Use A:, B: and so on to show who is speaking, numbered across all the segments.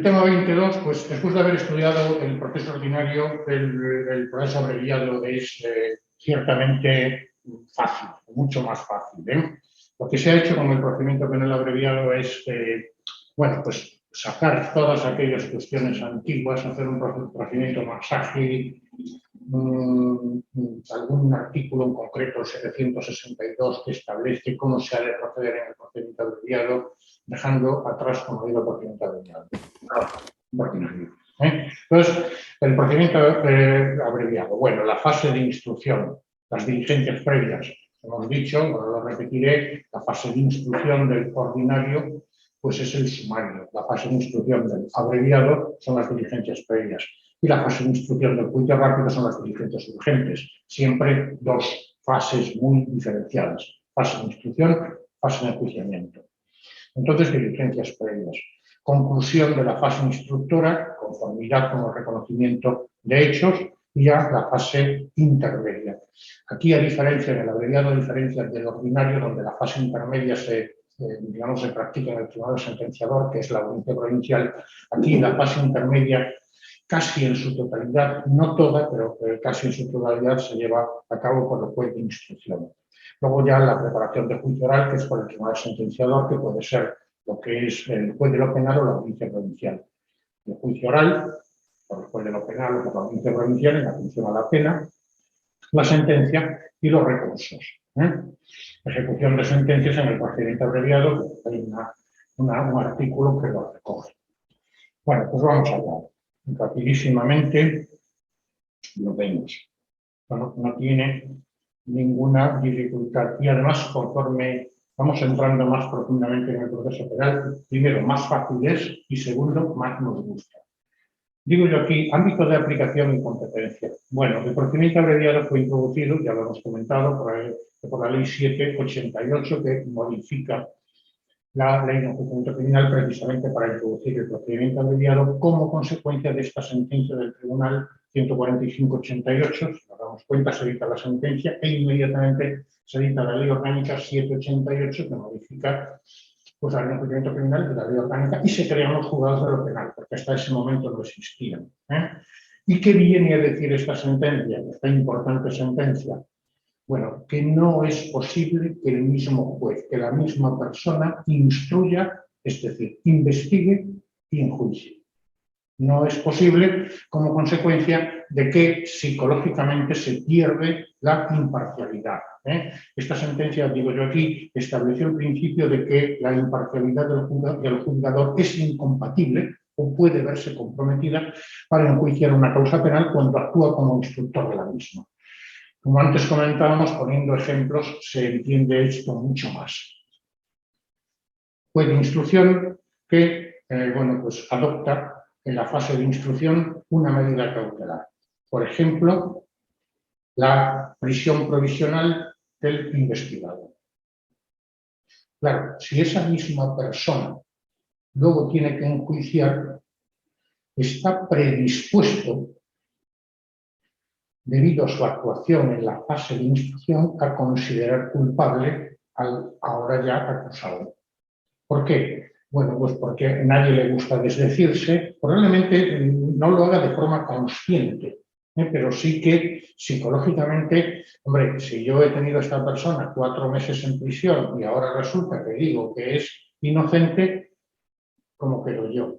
A: el tema 22, pues después de haber estudiado el proceso ordinario, el proceso abreviado es ciertamente fácil, mucho más fácil. Lo que se ha hecho con el procedimiento penal abreviado es, bueno, pues sacar todas aquellas cuestiones antiguas, hacer un procedimiento más ágil, algún artículo en concreto, el 762, que establece cómo se ha de proceder en el procedimiento abreviado, dejando atrás, como digo, el procedimiento abreviado. Entonces, el procedimiento abreviado, bueno, la fase de instrucción, las diligencias previas, hemos dicho, bueno, lo repetiré, la fase de instrucción del ordinario, pues es el sumario. La fase de instrucción del abreviado son las diligencias previas. Y la fase de instrucción del juicio rápido son las diligencias urgentes. Siempre dos fases muy diferenciadas. Fase de instrucción, fase de enjuiciamiento. Entonces, diligencias previas. Conclusión de la fase instructora, conformidad con el reconocimiento de hechos, y ya la fase intermedia. Aquí, a diferencia del abreviado, a diferencia del ordinario, donde la fase intermedia se practica en el tribunal sentenciador, que es la audiencia provincial, aquí la fase intermedia, casi en su totalidad, no toda, pero casi en su totalidad, se lleva a cabo por el juez de instrucción. Luego ya la preparación de juicio oral, que es por el tribunal sentenciador, que puede ser lo que es el juez de lo penal o la audiencia provincial. El juicio oral, por el juez de lo penal o por la audiencia provincial, en atención a la pena, la sentencia y los recursos. Ejecución de sentencias en el procedimiento abreviado, hay un artículo que lo recoge. Bueno, pues vamos a hablar. Rapidísimamente lo vemos. No tiene ninguna dificultad. Y además, conforme vamos entrando más profundamente en el proceso penal, primero, más fácil es y segundo, más nos gusta. Digo yo aquí, ámbito de aplicación y competencia. Bueno, el procedimiento abreviado fue introducido, ya lo hemos comentado, por la Ley 788, que modifica la Ley de Enjuiciamiento Criminal precisamente para introducir el procedimiento abreviado como consecuencia de esta sentencia del Tribunal 145-88. Si nos damos cuenta, se dicta la sentencia e inmediatamente se dicta la Ley Orgánica 788, que modifica pues, la Ley de Enjuiciamiento Criminal de la Ley Orgánica y se crean los juzgados de lo penal, porque hasta ese momento no existían. ¿Y qué viene a decir esta sentencia, esta importante sentencia? Bueno, que no es posible que el mismo juez, que la misma persona instruya, es decir, investigue y enjuicie. No es posible como consecuencia de que psicológicamente se pierde la imparcialidad. Esta sentencia, digo yo aquí, estableció el principio de que la imparcialidad del juzgador es incompatible o puede verse comprometida para enjuiciar una causa penal cuando actúa como instructor de la misma. Como antes comentábamos, poniendo ejemplos, se entiende esto mucho más. Juez de instrucción que pues adopta en la fase de instrucción una medida cautelar. Por ejemplo, la prisión provisional del investigado. Claro, si esa misma persona luego tiene que enjuiciar, está predispuesto, debido a su actuación en la fase de instrucción, a considerar culpable al ahora ya acusado. ¿Por qué? Bueno, pues porque a nadie le gusta desdecirse, probablemente no lo haga de forma consciente, pero sí que psicológicamente, hombre, si yo he tenido a esta persona 4 meses en prisión y ahora resulta que digo que es inocente, ¿cómo quedo yo?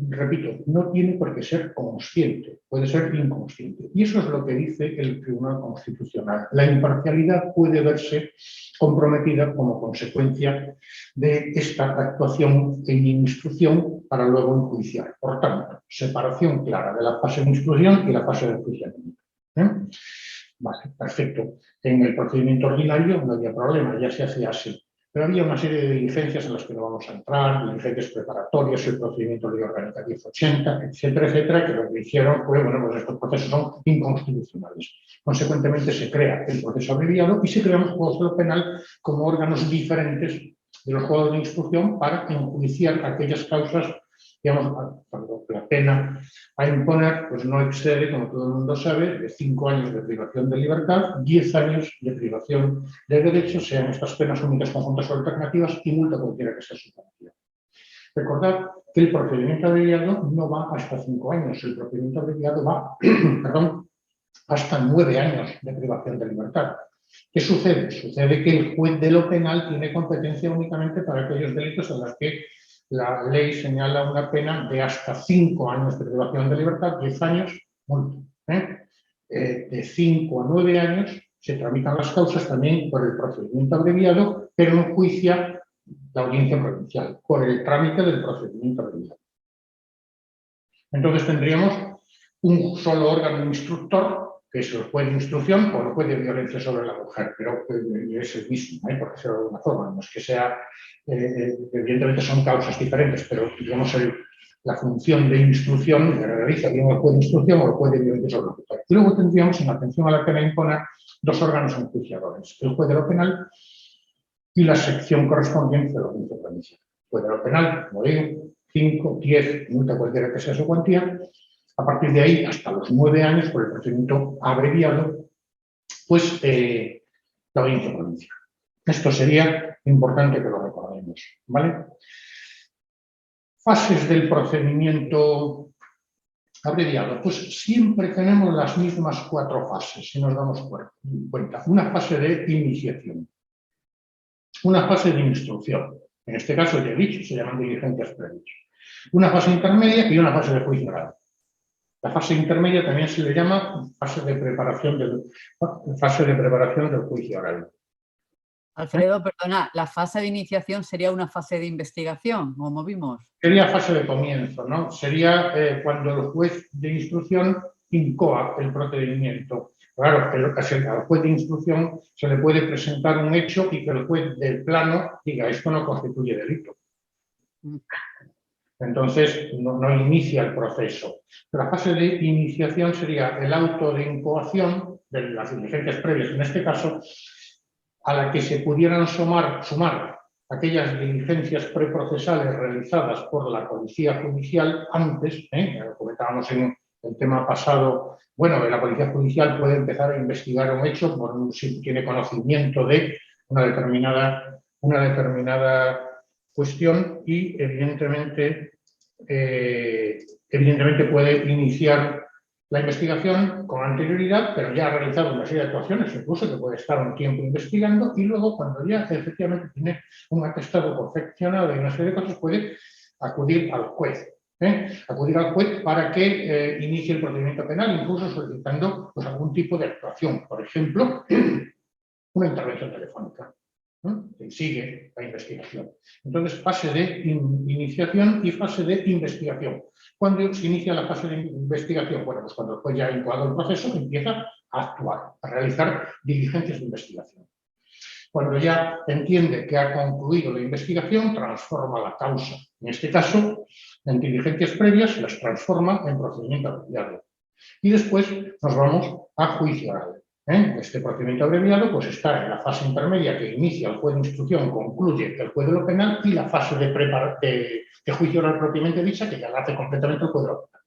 A: Repito, no tiene por qué ser consciente, puede ser inconsciente. Y eso es lo que dice el Tribunal Constitucional. La imparcialidad puede verse comprometida como consecuencia de esta actuación en instrucción para luego enjuiciar. Por tanto, separación clara de la fase de instrucción y la fase de enjuiciamiento. Vale, perfecto. En el procedimiento ordinario no había problema, ya se hacía así. Pero había una serie de diligencias en las que no vamos a entrar, diligencias preparatorias, el procedimiento de Ley Orgánica 1080, etcétera, etcétera, que lo que hicieron fue, bueno, pues estos procesos son inconstitucionales. Consecuentemente se crea el proceso abreviado y se crean los juzgados de lo penal como órganos diferentes de los juzgados de instrucción para enjuiciar aquellas causas, digamos, cuando la pena a imponer pues no excede, como todo el mundo sabe, de 5 años de privación de libertad, 10 años de privación de derechos, sean estas penas únicas, conjuntas o alternativas, y multa cualquiera que sea su sanción. Recordad que el procedimiento abreviado no va hasta 5 años, el procedimiento abreviado va perdón, hasta 9 años de privación de libertad. ¿Qué sucede? Sucede que el juez de lo penal tiene competencia únicamente para aquellos delitos en los que la ley señala una pena de hasta 5 años de privación de libertad, 10 años, multa. De 5 a 9 años se tramitan las causas también por el procedimiento abreviado, pero no enjuicia la audiencia provincial, por el trámite del procedimiento abreviado. Entonces tendríamos un solo órgano instructor, que es el juez de instrucción o el juez de violencia sobre la mujer, pero es el mismo, por decirlo de alguna forma, no es que sea, evidentemente son causas diferentes, pero digamos la función de instrucción la realiza bien el juez de instrucción o el juez de violencia sobre la mujer. Y luego tendríamos, en atención a la pena impona, 2 órganos enjuiciadores, el juez de lo penal y la sección correspondiente de la audiencia provincial. El juez de lo penal, como digo, 5, 10, multa cualquiera que sea su cuantía. A partir de ahí, hasta los 9 años, por el procedimiento abreviado, pues la audiencia provincial. Esto sería importante que lo recordemos, ¿vale? Fases del procedimiento abreviado. Pues siempre tenemos las mismas 4 fases, si nos damos cuenta. Una fase de iniciación, una fase de instrucción. En este caso, ya he dicho, se llaman diligencias previas. Una fase intermedia y una fase de juicio oral. La fase intermedia también se le llama fase de preparación del juicio oral.
B: Alfredo, perdona, ¿la fase de iniciación sería una fase de investigación, como vimos?
A: Sería fase de comienzo, ¿no? Sería cuando el juez de instrucción incoa el procedimiento. Claro, al juez de instrucción se le puede presentar un hecho y que el juez del plano diga esto no constituye delito. Entonces, no inicia el proceso. La fase de iniciación sería el auto de incoación de las diligencias previas, en este caso, a la que se pudieran sumar aquellas diligencias preprocesales realizadas por la Policía Judicial antes, lo comentábamos en el tema pasado, bueno, la Policía Judicial puede empezar a investigar un hecho si tiene conocimiento de una determinada cuestión y evidentemente puede iniciar la investigación con anterioridad, pero ya ha realizado una serie de actuaciones, incluso que puede estar un tiempo investigando, y luego cuando ya efectivamente tiene un atestado perfeccionado y una serie de cosas, puede acudir al juez. Acudir al juez para que inicie el procedimiento penal, incluso solicitando pues, algún tipo de actuación, por ejemplo, una intervención telefónica. Que sigue la investigación. Entonces, fase de iniciación y fase de investigación. ¿Cuándo se inicia la fase de investigación? Bueno, pues cuando el juez ya ha incoado el proceso, empieza a actuar, a realizar diligencias de investigación. Cuando ya entiende que ha concluido la investigación, transforma la causa. En este caso, en diligencias previas, las transforma en procedimiento abreviado. Y después nos vamos a juicio oral. Este procedimiento abreviado pues está en la fase intermedia que inicia el juez de instrucción, concluye el juez de lo penal y la fase de juicio oral propiamente dicha que ya la hace completamente el juez de lo penal.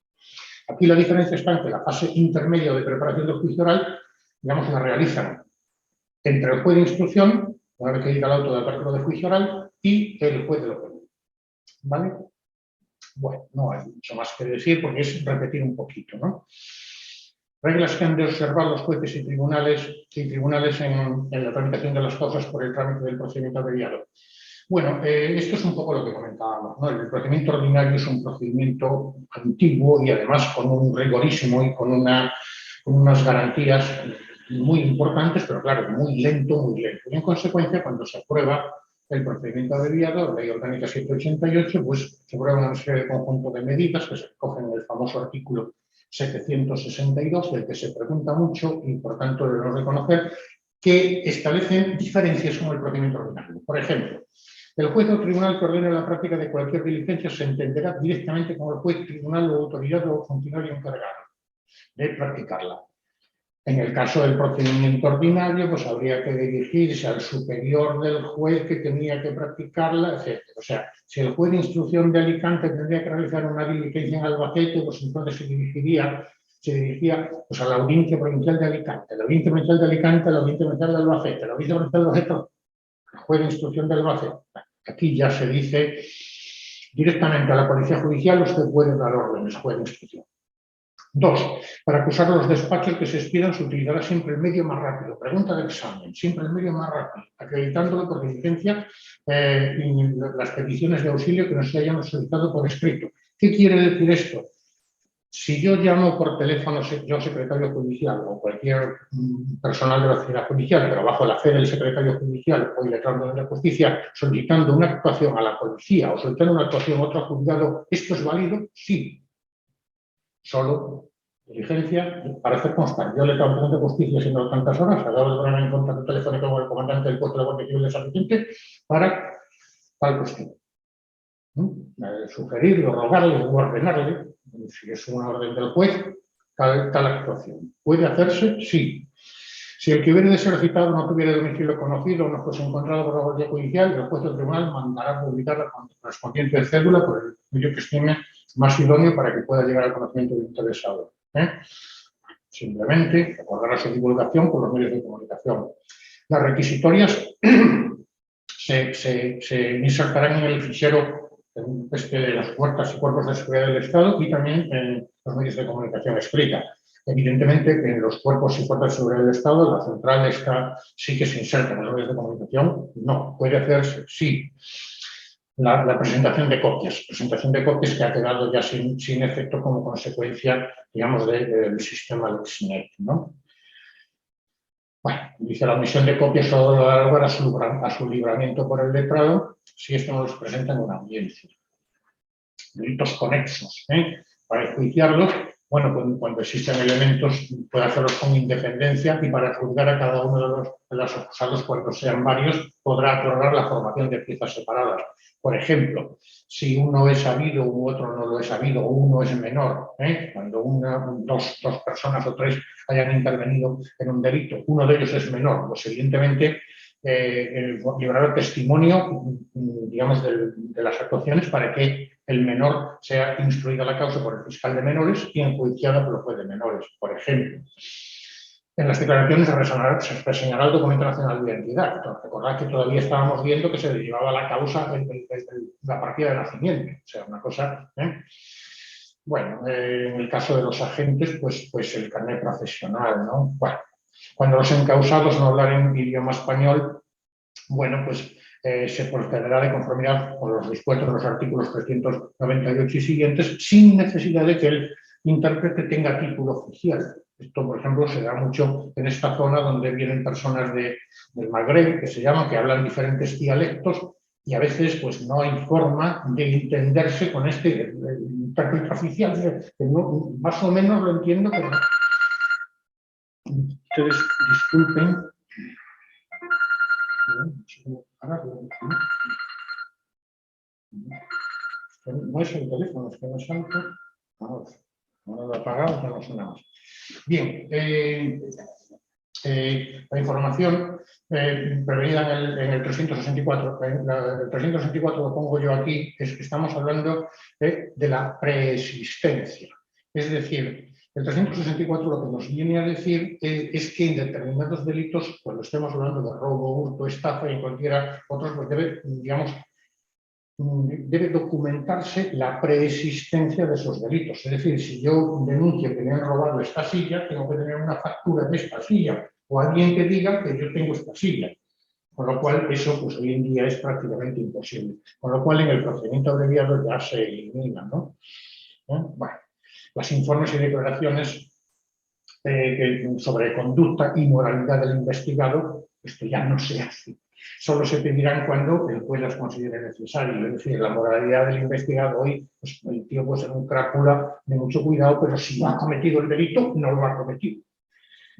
A: Aquí la diferencia está en que la fase intermedia de preparación del juicio oral, digamos, la realizan entre el juez de instrucción, una vez que llega el auto de apertura de juicio oral, y el juez de lo penal. ¿Vale? Bueno, no hay mucho más que decir porque es repetir un poquito, ¿no? Reglas que han de observar los jueces y tribunales en la tramitación de las causas por el trámite del procedimiento abreviado. Bueno, esto es un poco lo que comentábamos, ¿no? El procedimiento ordinario es un procedimiento antiguo y además con un rigorísimo y con unas garantías muy importantes, pero claro, muy lento. Y en consecuencia, cuando se aprueba el procedimiento abreviado, la Ley Orgánica 788, pues se aprueba una serie de conjunto de medidas que se recogen en el famoso artículo 762, del que se pregunta mucho y por tanto debemos reconocer que establecen diferencias con el procedimiento ordinario. Por ejemplo, el juez o tribunal que ordene la práctica de cualquier diligencia se entenderá directamente con el juez, tribunal o autoridad o funcionario encargado de practicarla. En el caso del procedimiento ordinario, pues habría que dirigirse al superior del juez que tenía que practicarla, etc. O sea, si el juez de instrucción de Alicante tendría que realizar una diligencia en Albacete, pues entonces se dirigía pues, a la Audiencia Provincial de Alicante, la Audiencia Provincial de Alicante, la Audiencia Provincial de Albacete, la Audiencia Provincial de Albacete, el juez de instrucción de Albacete. Aquí ya se dice Directamente a la policía judicial usted puede dar órdenes, juez de instrucción. 2. Para acusar los despachos que se expidan se utilizará siempre el medio más rápido. Pregunta de examen, siempre el medio más rápido, acreditándolo por diligencia y las peticiones de auxilio que nos se hayan solicitado por escrito. ¿Qué quiere decir esto? Si yo llamo por teléfono, yo secretario judicial o cualquier personal de la oficina judicial, pero bajo la fe del secretario judicial o letrado de la justicia, solicitando una actuación a la policía o solicitando una actuación a otro juzgado, ¿esto es válido? Sí. Solo diligencia para hacer constar. Yo le traigo de justicia siendo tantas horas, acabo de ponerme en contacto telefónico con el comandante del puesto de Guardia Civil de San Vicente para tal cuestión. Sugerirle, rogarle o ordenarle, si es una orden del juez, tal actuación. ¿Puede hacerse? Sí. Si el que hubiera de ser citado no tuviera domicilio conocido o no fuese encontrado por la Guardia Judicial, el juez del tribunal mandará publicar la correspondiente cédula por el medio que estime más idóneo para que pueda llegar al conocimiento del interesado. Simplemente acordará su divulgación por los medios de comunicación. Las requisitorias se insertarán en el fichero de las puertas y cuerpos de seguridad del Estado y también en los medios de comunicación escrita. Evidentemente, en los cuerpos y fuerzas de seguridad del Estado, la central sí que se inserta en los medios de comunicación. No, puede hacerse, sí. La presentación de copias que ha quedado ya sin efecto como consecuencia, digamos, del sistema LexNet, ¿no? Bueno, dice la omisión de copias solo da lugar a su libramiento por el letrado si esto no los presenta en una audiencia. Delitos conexos, para enjuiciarlos. Bueno, cuando existen elementos, puede hacerlos con independencia y para juzgar a cada uno de los acusados, cuando sean varios, podrá otorgar la formación de piezas separadas. Por ejemplo, si uno es sabido u otro no lo es sabido, o uno es menor, cuando dos personas o tres hayan intervenido en un delito, uno de ellos es menor, pues evidentemente librará testimonio, digamos, de las actuaciones para que el menor sea instruido a la causa por el fiscal de menores y enjuiciado por el juez de menores, por ejemplo. En las declaraciones se reseñará el documento nacional de identidad. Recordad que todavía estábamos viendo que se llevaba la causa la partida de nacimiento, o sea, una cosa. Bueno, en el caso de los agentes, pues el carnet profesional, ¿no? Bueno, cuando los encausados no hablaren idioma español, bueno, pues se procederá de conformidad con los dispuestos en los artículos 398 y siguientes, sin necesidad de que el intérprete tenga título oficial. Esto, por ejemplo, se da mucho en esta zona donde vienen personas del Magreb, que se llaman, que hablan diferentes dialectos, y a veces pues no hay forma de entenderse con el intérprete oficial, que no, más o menos lo entiendo, pero ustedes disculpen. No es el teléfono, es que no es alto. Vamos, no lo he apagado, ya no suena más. Bien, la información prevenida en el 364. El 364 lo pongo yo aquí, es que estamos hablando de la preexistencia. Es decir, el 364 lo que nos viene a decir es que en determinados delitos, cuando estemos hablando de robo, hurto, estafa y cualquiera otros, pues debe documentarse la preexistencia de esos delitos. Es decir, si yo denuncio que me han robado esta silla, tengo que tener una factura de esta silla o alguien que diga que yo tengo esta silla. Con lo cual, eso pues, hoy en día es prácticamente imposible. Con lo cual, en el procedimiento abreviado ya se elimina, ¿no? Bueno, los informes y declaraciones sobre conducta y moralidad del investigado, esto ya no se hace. Solo se pedirán cuando el juez las considere necesario. Es decir, la moralidad del investigado hoy, pues, el tío puede ser un crápula de mucho cuidado, pero si no ha cometido el delito, no lo ha cometido.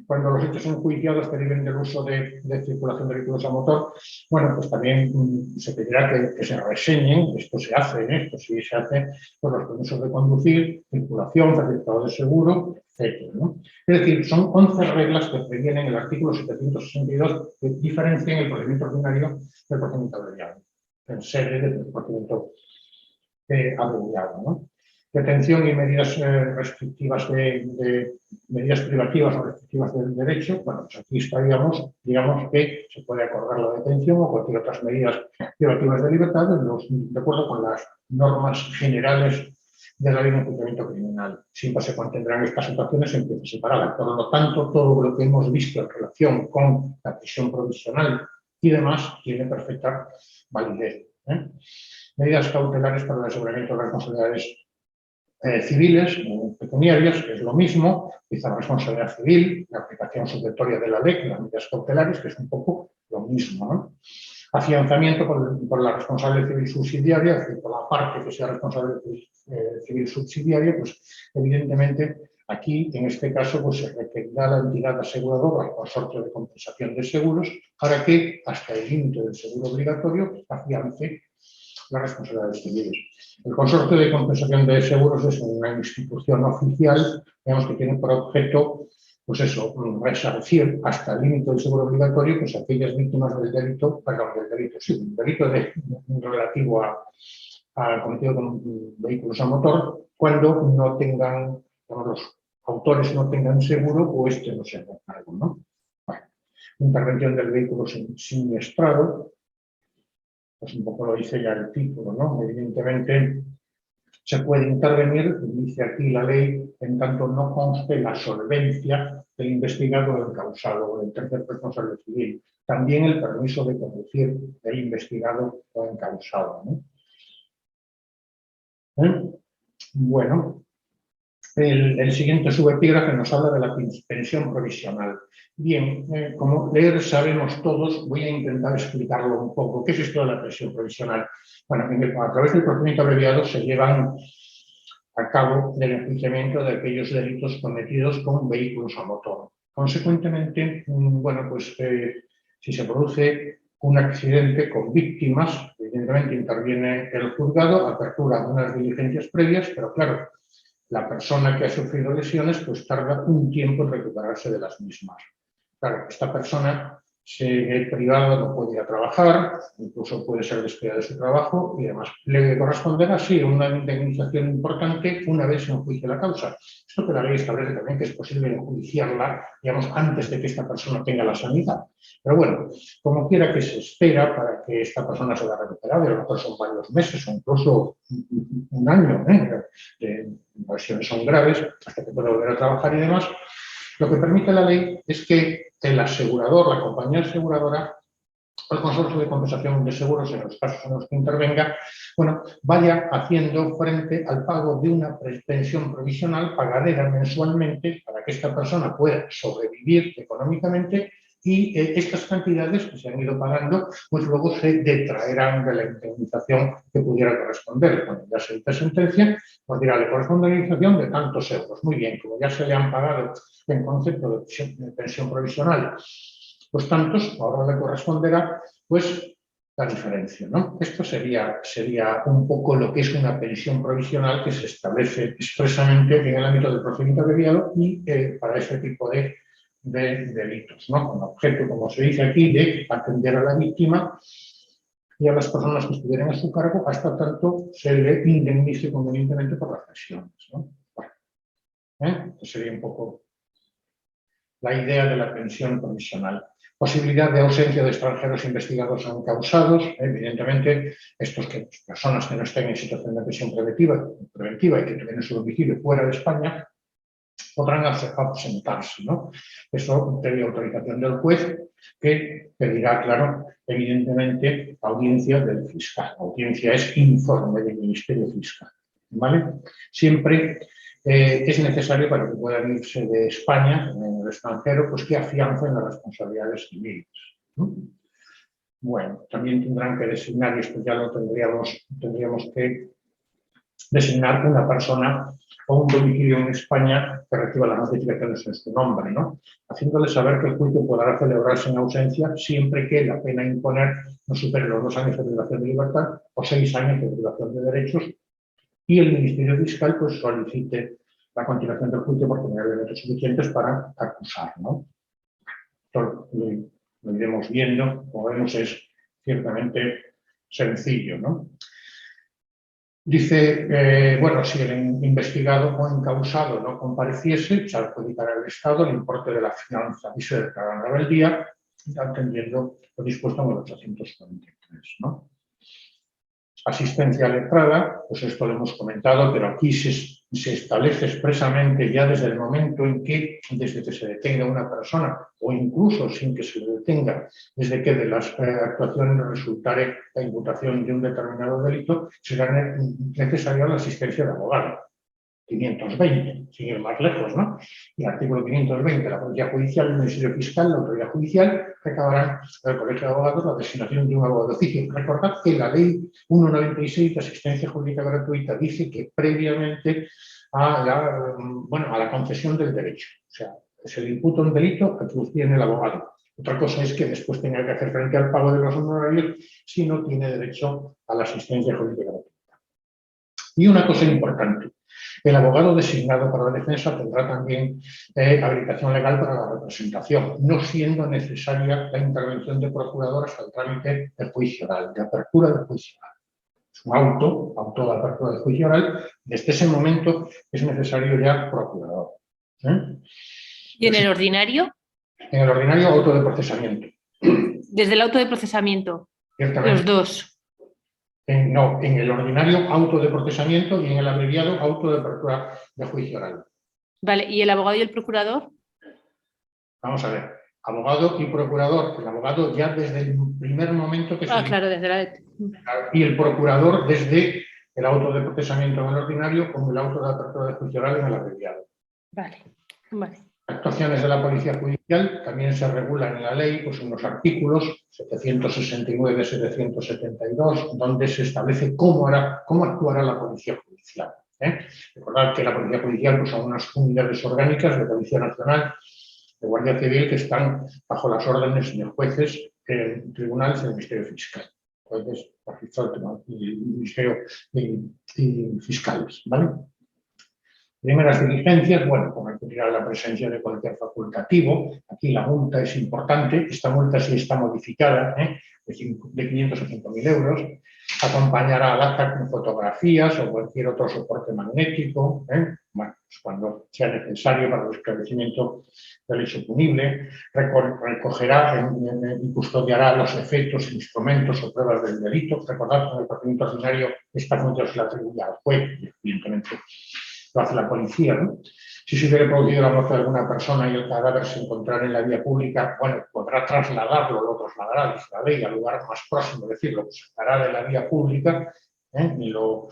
A: Cuando los hechos enjuiciados deriven del uso de circulación de vehículos a motor, bueno, pues también se pedirá que se reseñen, esto se hace, esto sí se hace, por los permisos de conducir, circulación, certificado de seguro, etc., ¿no? Es decir, son 11 reglas que previenen el artículo 762 que diferencian el procedimiento ordinario del procedimiento abreviado, en sede del procedimiento abreviado, ¿no? detención y medidas restrictivas medidas privativas o restrictivas del derecho, bueno, pues aquí estaríamos, digamos que se puede acordar la detención o cualquier otras medidas privativas de libertad de acuerdo con las normas generales de la ley de enjuiciamiento criminal. Siempre se contendrán estas situaciones en piezas separadas. Por lo tanto, todo lo que hemos visto en relación con la prisión provisional y demás tiene perfecta validez. Medidas cautelares para el aseguramiento de las responsabilidades civiles, pecuniarias, que es lo mismo, quizá la responsabilidad civil, la aplicación supletoria de la ley, las medidas cautelares, que es un poco lo mismo, ¿no? Afianzamiento por la responsable civil subsidiaria, es decir, por la parte que sea responsable civil subsidiaria, pues evidentemente aquí, en este caso, pues se requerirá la entidad aseguradora, el consorcio de compensación de seguros, para que, hasta el límite del seguro obligatorio, afiance las responsabilidades civiles. El consorcio de compensación de seguros es una institución oficial, digamos, que tiene por objeto, pues eso, resarcir hasta el límite del seguro obligatorio, pues aquellas víctimas del delito, perdón, del delito relativo a cometido con vehículos a motor, cuando no tengan, cuando los autores no tengan seguro o este no se haga cargo, ¿no? Bueno, intervención del vehículo siniestrado, pues un poco lo dice ya el título, ¿no? Evidentemente se puede intervenir, dice aquí la ley, en tanto no conste la solvencia del investigado o del causado o del tercer responsable civil. También el permiso de conducir del investigado o encausado, ¿no? Bueno, el siguiente subepígrafe nos habla de la pensión provisional. Bien, como leer sabemos todos, voy a intentar explicarlo un poco. ¿Qué es esto de la pensión provisional? Bueno, a través del procedimiento abreviado se llevan a cabo del enjuiciamiento de aquellos delitos cometidos con vehículos a motor. Consecuentemente, bueno, pues si se produce un accidente con víctimas, evidentemente interviene el juzgado, apertura unas diligencias previas, pero claro, la persona que ha sufrido lesiones pues tarda un tiempo en recuperarse de las mismas. Claro, esta persona se ve privada, no puede ir a trabajar, incluso puede ser despedida de su trabajo y además le corresponderá, sí, una indemnización importante una vez se enjuicie la causa. Esto que la ley establece también que es posible enjuiciarla, digamos, antes de que esta persona tenga la sanidad. Pero bueno, como quiera que se espera para que esta persona se vea recuperada, y a lo mejor son varios meses o incluso un año, lesiones son graves, hasta que pueda volver a trabajar y demás. Lo que permite la ley es que el asegurador, la compañía aseguradora, o el consorcio de compensación de seguros, en los casos en los que intervenga, bueno, vaya haciendo frente al pago de una pensión provisional pagadera mensualmente para que esta persona pueda sobrevivir económicamente y estas cantidades que se han ido pagando, pues luego se detraerán de la indemnización que pudiera corresponder. Cuando ya se dicte sentencia, pues dirá, le corresponde una indemnización de tantos euros. Muy bien, como ya se le han pagado en concepto de pensión provisional, pues tantos, ahora le corresponderá pues la diferencia, ¿no? Esto sería un poco lo que es una pensión provisional que se establece expresamente en el ámbito del procedimiento abreviado y para ese tipo de delitos, ¿no? Con objeto, como se dice aquí, de atender a la víctima y a las personas que estuvieran a su cargo hasta tanto se le indemnice convenientemente por las lesiones, ¿no? Bueno, esto sería un poco la idea de la pensión provisional. Posibilidad de ausencia de extranjeros investigados o encausados. Evidentemente, personas que no estén en situación de prisión preventiva y que tienen su domicilio fuera de España, podrán ausentarse, ¿no? Eso previa autorización del juez, que pedirá, claro, evidentemente, audiencia del fiscal. Audiencia es informe del Ministerio Fiscal, ¿vale? Siempre es necesario para que puedan irse de España, en el extranjero, pues que afiancen las responsabilidades civiles, ¿no? Bueno, también tendrán que designar, y esto ya lo tendríamos que designar una persona o un domicilio en España que reciba las notificaciones en su nombre, ¿no? Haciéndole saber que el juicio podrá celebrarse en ausencia siempre que la pena a imponer no supere los 2 años de privación de libertad o 6 años de privación de derechos y el Ministerio Fiscal pues solicite la continuación del juicio por tener elementos suficientes para acusar, ¿no? Esto lo iremos viendo, como vemos es ciertamente sencillo, ¿no? Dice, bueno, si el investigado o encausado no compareciese, se adjudicará al Estado el importe de la fianza y se declarará en rebeldía, atendiendo lo dispuesto en el 843, ¿no? Asistencia letrada, pues esto lo hemos comentado, pero aquí se establece expresamente ya desde el momento en que, desde que se detenga una persona o incluso sin que se le detenga, desde que de las actuaciones resultare la imputación de un determinado delito, será necesaria la asistencia de abogado. 520, sin ir más lejos, ¿no? Y el artículo 520, la Policía Judicial, el Ministerio Fiscal, la Autoridad Judicial, recabarán del Colegio de Abogados la designación de un abogado de oficio. Recordad que la Ley 196 de Asistencia Jurídica Gratuita dice que previamente a la concesión del derecho, o sea, se le imputa un delito, aquí tiene el abogado. Otra cosa es que después tenga que hacer frente al pago de los honorarios si no tiene derecho a la asistencia jurídica gratuita. Y una cosa importante, el abogado designado para la defensa tendrá también habilitación legal para la representación, no siendo necesaria la intervención de procurador hasta el trámite de juicio oral, de apertura de juicio oral. Es un auto de apertura de juicio oral, desde ese momento es necesario ya procurador.
C: ¿Y en el ordinario?
A: En el ordinario, auto de procesamiento.
C: Desde el auto de procesamiento, los dos.
A: No, en el ordinario auto de procesamiento y en el abreviado auto de apertura de juicio oral.
C: Vale, ¿y el abogado y el procurador?
A: Vamos a ver, abogado y procurador, el abogado ya desde el primer momento que se...
C: claro, desde la...
A: Y el procurador desde el auto de procesamiento en el ordinario como el auto de apertura de juicio oral en el abreviado.
C: Vale, vale.
A: Actuaciones de la Policía Judicial también se regulan en la ley, pues unos artículos 769, 772, donde se establece cómo actuará la Policía Judicial. Recordad que la Policía Judicial pues, son unas unidades orgánicas de Policía Nacional, de Guardia Civil, que están bajo las órdenes de jueces, tribunales y del Ministerio Fiscal. Jueces, magistrados y Ministerio y fiscales, ¿vale? Primeras diligencias, bueno, como hay que mirar la presencia de cualquier facultativo, aquí la multa es importante, esta multa sí está modificada, de 500 a 5.000 euros, acompañará al acta con fotografías o cualquier otro soporte magnético, bueno, pues cuando sea necesario para el esclarecimiento del hecho punible, recogerá y custodiará los efectos, instrumentos o pruebas del delito. Recordad que en el procedimiento ordinario esta función se la atribuye al juez, evidentemente lo hace la policía, ¿no? Si se hubiera producido la muerte de alguna persona y el cadáver se encontrara en la vía pública, bueno, podrá trasladarlo, lo trasladará, dice la ley, al lugar más próximo, es decir, lo sacará de la vía pública y lo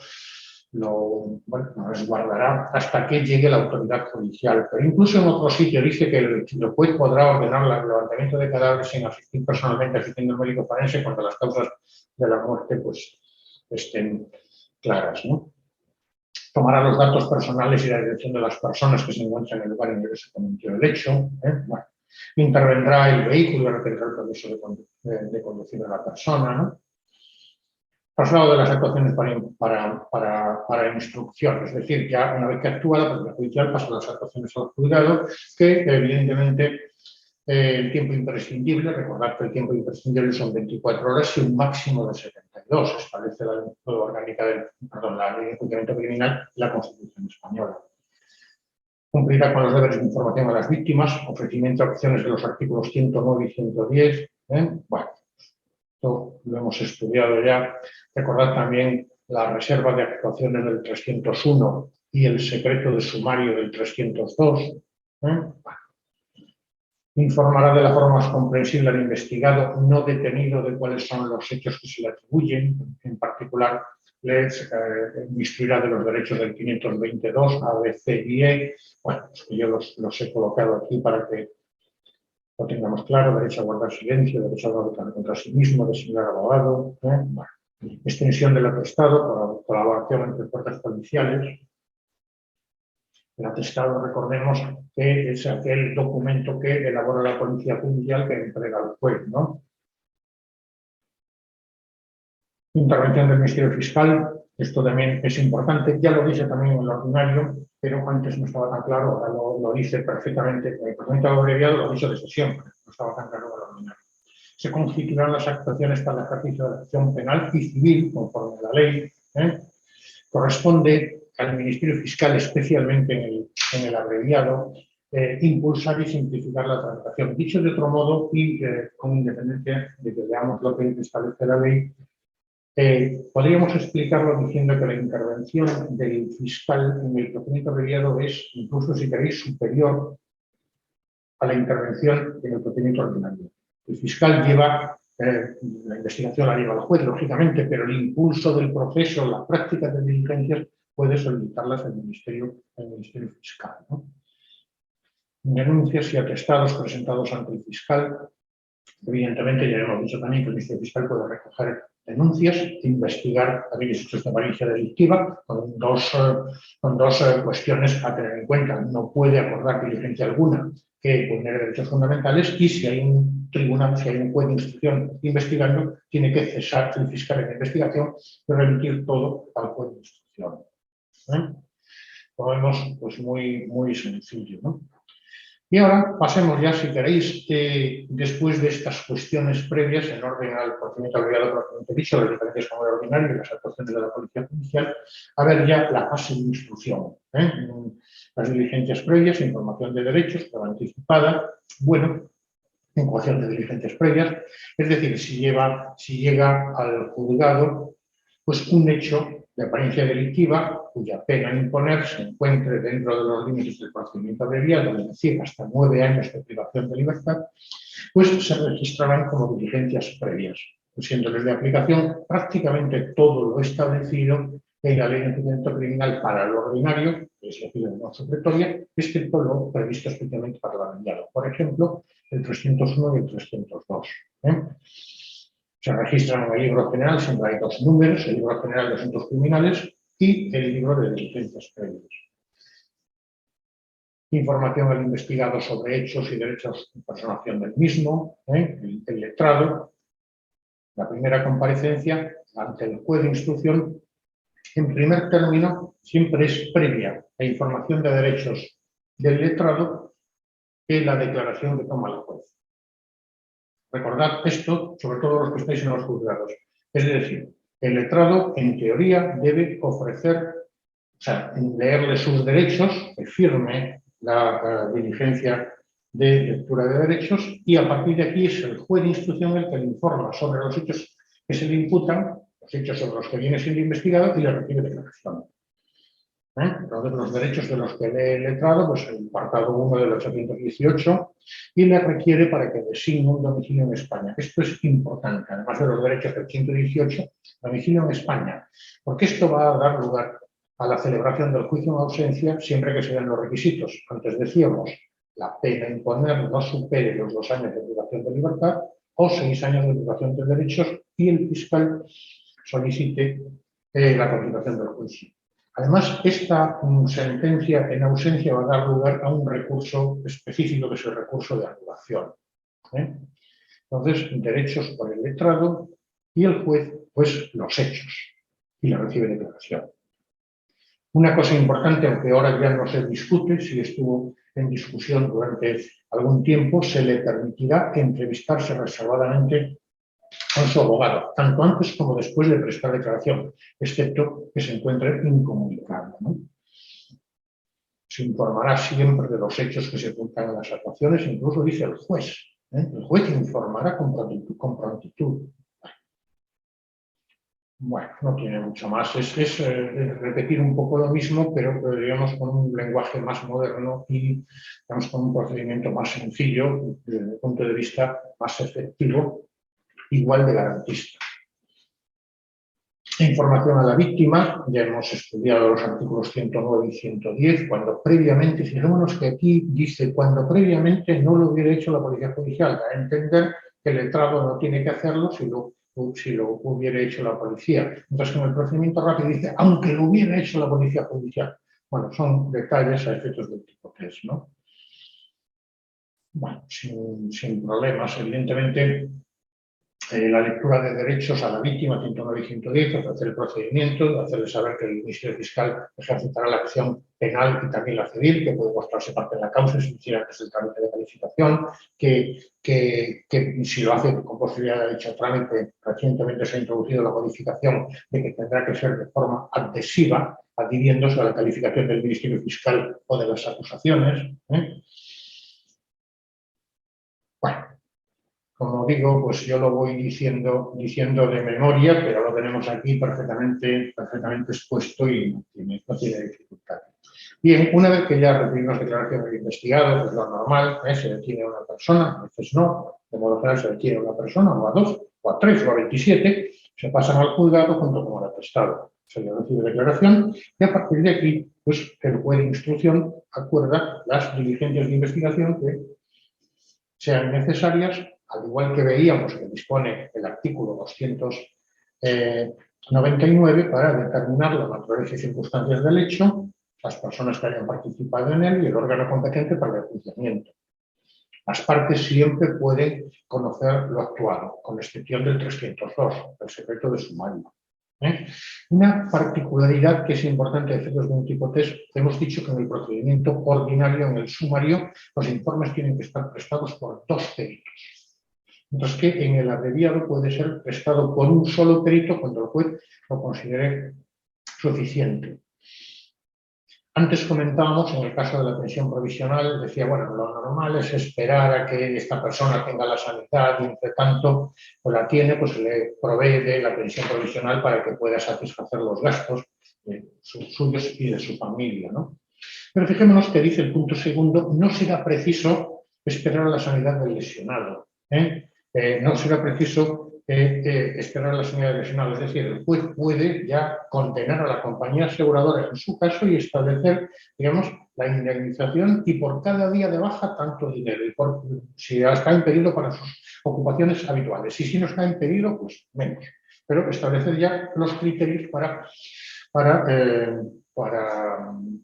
A: resguardará hasta que llegue la autoridad judicial. Pero incluso en otro sitio dice que el juez podrá ordenar el levantamiento de cadáveres sin asistir personalmente, asistiendo al médico forense cuando las causas de la muerte pues, estén claras, ¿no? Tomará los datos personales y la dirección de las personas que se encuentran en el lugar en el que se cometió el hecho. Bueno, intervendrá el vehículo y requerirá el permiso de conducir de la persona, ¿no? Traslado de las actuaciones para instrucción, es decir, ya una vez que actúa la Policía Judicial pasa las actuaciones al juzgado, que evidentemente el tiempo imprescindible, recordad que el tiempo imprescindible son 24 horas y un máximo de 72, establece la ley orgánica la ley de enjuiciamiento criminal y la Constitución española. Cumplirá con los deberes de información a las víctimas, ofrecimiento de acciones de los artículos 109 y 110. Bueno, esto lo hemos estudiado ya. Recordad también la reserva de actuaciones del 301 y el secreto de sumario del 302. Informará de la forma más comprensible al investigado no detenido de cuáles son los hechos que se le atribuyen. En particular, les instruirá de los derechos del 522, A, B, C y E. Bueno, pues yo los he colocado aquí para que lo tengamos claro. Derecho a guardar silencio, derecho a no declarar contra sí mismo, designar abogado. Bueno, extensión del atestado, colaboración entre fuerzas policiales. El atestado, recordemos, que es aquel documento que elabora la Policía Judicial que entrega al juez, ¿no? Intervención del Ministerio Fiscal, esto también es importante, ya lo dice también en el ordinario, pero antes no estaba tan claro, ahora lo dice perfectamente, el procedimiento abreviado lo ha dicho desde siempre, no estaba tan claro en el ordinario. Se constituirán las actuaciones para el ejercicio de la acción penal y civil, conforme a la ley, corresponde al Ministerio Fiscal, especialmente en el abreviado, impulsar y simplificar la tramitación. Dicho de otro modo, y con independencia de que veamos lo que establece la ley, podríamos explicarlo diciendo que la intervención del fiscal en el procedimiento abreviado es, incluso si queréis, superior a la intervención en el procedimiento ordinario. El fiscal lleva, la investigación la lleva el juez, lógicamente, pero el impulso del proceso, la práctica de diligencias, puede solicitarlas al Ministerio Fiscal, ¿no? Denuncias y atestados presentados ante el fiscal. Evidentemente, ya hemos dicho también que el Ministerio Fiscal puede recoger denuncias e investigar aquellos hechos de avaricia delictiva con dos cuestiones a tener en cuenta. No puede acordar diligencia alguna que vulnere derechos fundamentales y si hay un tribunal, si hay un juez de instrucción investigando, tiene que cesar el fiscal en la investigación y remitir todo al juez de instrucción. Lo vemos pues muy sencillo, ¿no? Y ahora pasemos ya, si queréis, después de estas cuestiones previas, en orden al procedimiento abreviado propiamente dicho, las diferencias con el ordinario y las actuaciones de la Policía Judicial, a ver ya la fase de instrucción. Las diligencias previas, información de derechos, prueba anticipada, bueno, incoación de diligencias previas, es decir, si llega al juzgado pues un hecho de apariencia delictiva cuya pena a imponer se encuentre dentro de los límites del procedimiento abreviado, es decir, hasta 9 años de privación de libertad, pues se registrarán como diligencias previas, siéndoles de aplicación prácticamente todo lo establecido en la Ley de Enjuiciamiento Criminal para el ordinario, que es decir, no supletoria, excepto lo previsto especialmente para el abreviado. Por ejemplo, el 301 y el 302. Se registran en el libro general, siempre hay 2 números, el libro general de asuntos criminales y el libro de diligencias previas. Información al investigado sobre hechos y derechos de personación del mismo, el letrado. La primera comparecencia ante el juez de instrucción, en primer término, siempre es previa a información de derechos del letrado que la declaración que toma el juez. Recordad esto, sobre todo los que estáis en los juzgados. Es decir, el letrado, en teoría, debe ofrecer, o sea, leerle sus derechos, que firme la diligencia de lectura de derechos, y a partir de aquí es el juez de instrucción el que le informa sobre los hechos que se le imputan, los hechos sobre los que viene siendo investigado, y le recibe declaración. Entonces, los derechos de los que lee el letrado, pues el apartado 1 del 818, y le requiere para que designe un domicilio en España. Esto es importante, además de los derechos del 118, domicilio en España, porque esto va a dar lugar a la celebración del juicio en ausencia siempre que se den los requisitos. Antes decíamos, la pena a imponer no supere los 2 años de privación de libertad o 6 años de privación de derechos y el fiscal solicite la continuación del juicio. Además, esta sentencia en ausencia va a dar lugar a un recurso específico, que es el recurso de anulación. Entonces, derechos por el letrado y el juez, pues los hechos, y la recibe declaración. Una cosa importante, aunque ahora ya no se discute, si estuvo en discusión durante algún tiempo, se le permitirá entrevistarse reservadamente con su abogado, tanto antes como después de prestar declaración, excepto que se encuentre incomunicado, ¿no? Se informará siempre de los hechos que se ocultan en las actuaciones, incluso dice el juez. El juez informará con prontitud. Bueno, no tiene mucho más. Es repetir un poco lo mismo, pero digamos con un lenguaje más moderno y digamos, con un procedimiento más sencillo, desde el punto de vista más efectivo, igual de garantista. Información a la víctima, ya hemos estudiado los artículos 109 y 110, cuando previamente, fijémonos que aquí dice, cuando previamente no lo hubiera hecho la Policía Judicial, da a entender que el letrado no tiene que hacerlo si lo hubiera hecho la policía. Entonces, en el procedimiento rápido dice, aunque lo hubiera hecho la Policía Judicial. Bueno, son detalles a efectos del tipo que es, ¿no? Bueno, sin problemas, evidentemente. la lectura de derechos a la víctima, 109 y 110, ofrecer el procedimiento, hacerle saber que el Ministerio Fiscal ejercitará la acción penal y también la civil, que puede mostrarse parte en la causa si hiciera antes el trámite de calificación, que si lo hace con posibilidad de dicho trámite, recientemente se ha introducido la modificación de que tendrá que ser de forma adhesiva, adhiriéndose a la calificación del Ministerio Fiscal o de las acusaciones. Bueno, como digo, pues yo lo voy diciendo de memoria, pero lo tenemos aquí perfectamente expuesto y no tiene dificultad. Bien, una vez que ya recibimos declaración del investigado, pues lo normal, se detiene a una persona, a veces no, de modo general se detiene a una persona, o a dos, o a tres, o a 27, se pasan al juzgado junto con el atestado. Se le recibe declaración y a partir de aquí, pues el juez de instrucción acuerda las diligencias de investigación que sean necesarias, al igual que veíamos que dispone el artículo 299 para determinar la naturaleza y circunstancias del hecho, las personas que hayan participado en él y el órgano competente para el enjuiciamiento. Las partes siempre pueden conocer lo actuado, con excepción del 302, el secreto de sumario. Una particularidad que es importante a efectos de un tipo test, hemos dicho que en el procedimiento ordinario, en el sumario, los informes tienen que estar prestados por dos peritos. Mientras que en el abreviado puede ser prestado por un solo perito cuando el juez lo considere suficiente. Antes comentábamos, en el caso de la pensión provisional, decía, bueno, lo normal es esperar a que esta persona tenga la sanidad y, entre tanto, pues la tiene, pues se le provee de la pensión provisional para que pueda satisfacer los gastos suyos y de su familia, ¿no? Pero fijémonos que dice el punto segundo, no será preciso esperar a la sanidad del lesionado, no será preciso esperar a la sanidad del lesionado, es decir, el juez puede ya condenar a la compañía aseguradora en su caso y establecer, digamos, la indemnización y por cada día de baja tanto dinero, y si está impedido para sus ocupaciones habituales, y si no está impedido, pues menos, pero establecer ya los criterios para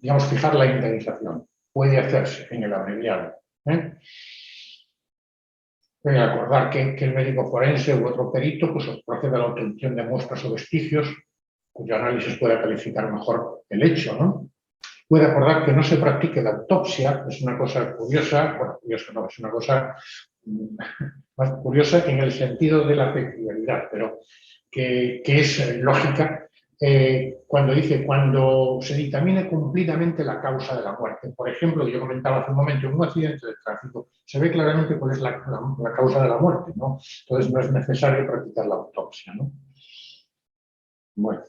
A: digamos, fijar la indemnización. Puede hacerse en el abreviado. Acordar que el médico forense u otro perito pues, procede a la obtención de muestras o vestigios cuyo análisis pueda calificar mejor el hecho, ¿no? Puede acordar que no se practique la autopsia, es una cosa curiosa, bueno, curiosa no, es una cosa más curiosa en el sentido de la peculiaridad, pero que es lógica cuando dice, cuando se dictamine cumplidamente la causa de la muerte. Por ejemplo, yo comentaba hace un momento, en un accidente de tráfico se ve claramente cuál es la causa de la muerte, ¿no? Entonces no es necesario practicar la autopsia, ¿no? Bueno.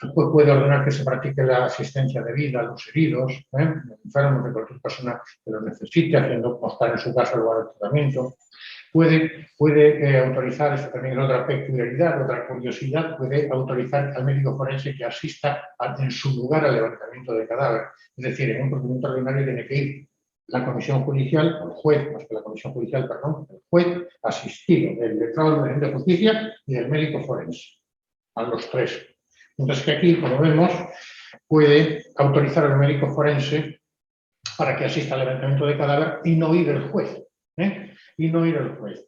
A: El juez puede ordenar que se practique la asistencia debida a los heridos, enfermos, de cualquier persona que lo necesite, haciendo constar en su casa el lugar de tratamiento. Puede autorizar, esto también es otra peculiaridad, otra curiosidad, puede autorizar al médico forense que asista en su lugar al levantamiento del cadáver. Es decir, en un procedimiento ordinario tiene que ir la comisión judicial, el juez, más que la comisión judicial, perdón, el juez asistido del letrado del de justicia y del médico forense, a los tres. Entonces que aquí, como vemos, puede autorizar al médico forense para que asista al levantamiento de cadáver y no ir el juez. Y no ir el juez.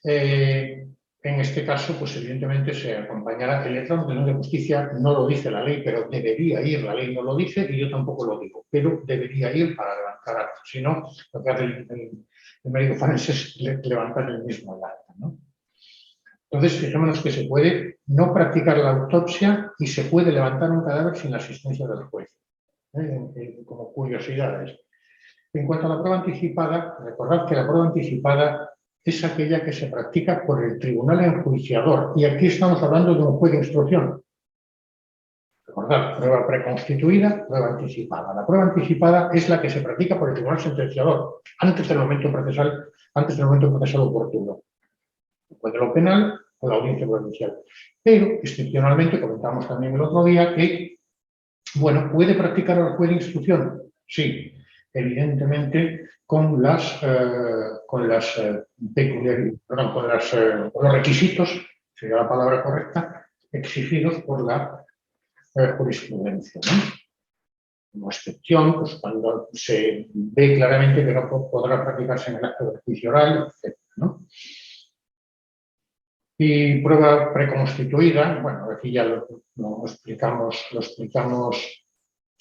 A: En este caso, pues evidentemente se acompañará el letrado de justicia, no lo dice la ley, pero debería ir, la ley no lo dice y yo tampoco lo digo, pero debería ir para levantar acta. Si no, lo que hace el médico forense es levantar el mismo el acta, ¿no? Entonces, fijémonos que se puede no practicar la autopsia y se puede levantar un cadáver sin la asistencia del juez, como curiosidades. En cuanto a la prueba anticipada, recordad que la prueba anticipada es aquella que se practica por el tribunal enjuiciador, y aquí estamos hablando de un juez de instrucción. Recordad, prueba preconstituida, prueba anticipada. La prueba anticipada es la que se practica por el tribunal sentenciador, antes del momento procesal oportuno. Puede lo penal o la audiencia provincial. Pero, excepcionalmente, comentamos también el otro día que, bueno, ¿puede practicar el juez de instrucción? Sí, evidentemente con los requisitos, sería la palabra correcta, exigidos por la jurisprudencia, ¿no? Como excepción, pues cuando se ve claramente que no podrá practicarse en el acto del juicio oral, etc., ¿no? Y prueba preconstituida, bueno, aquí ya lo explicamos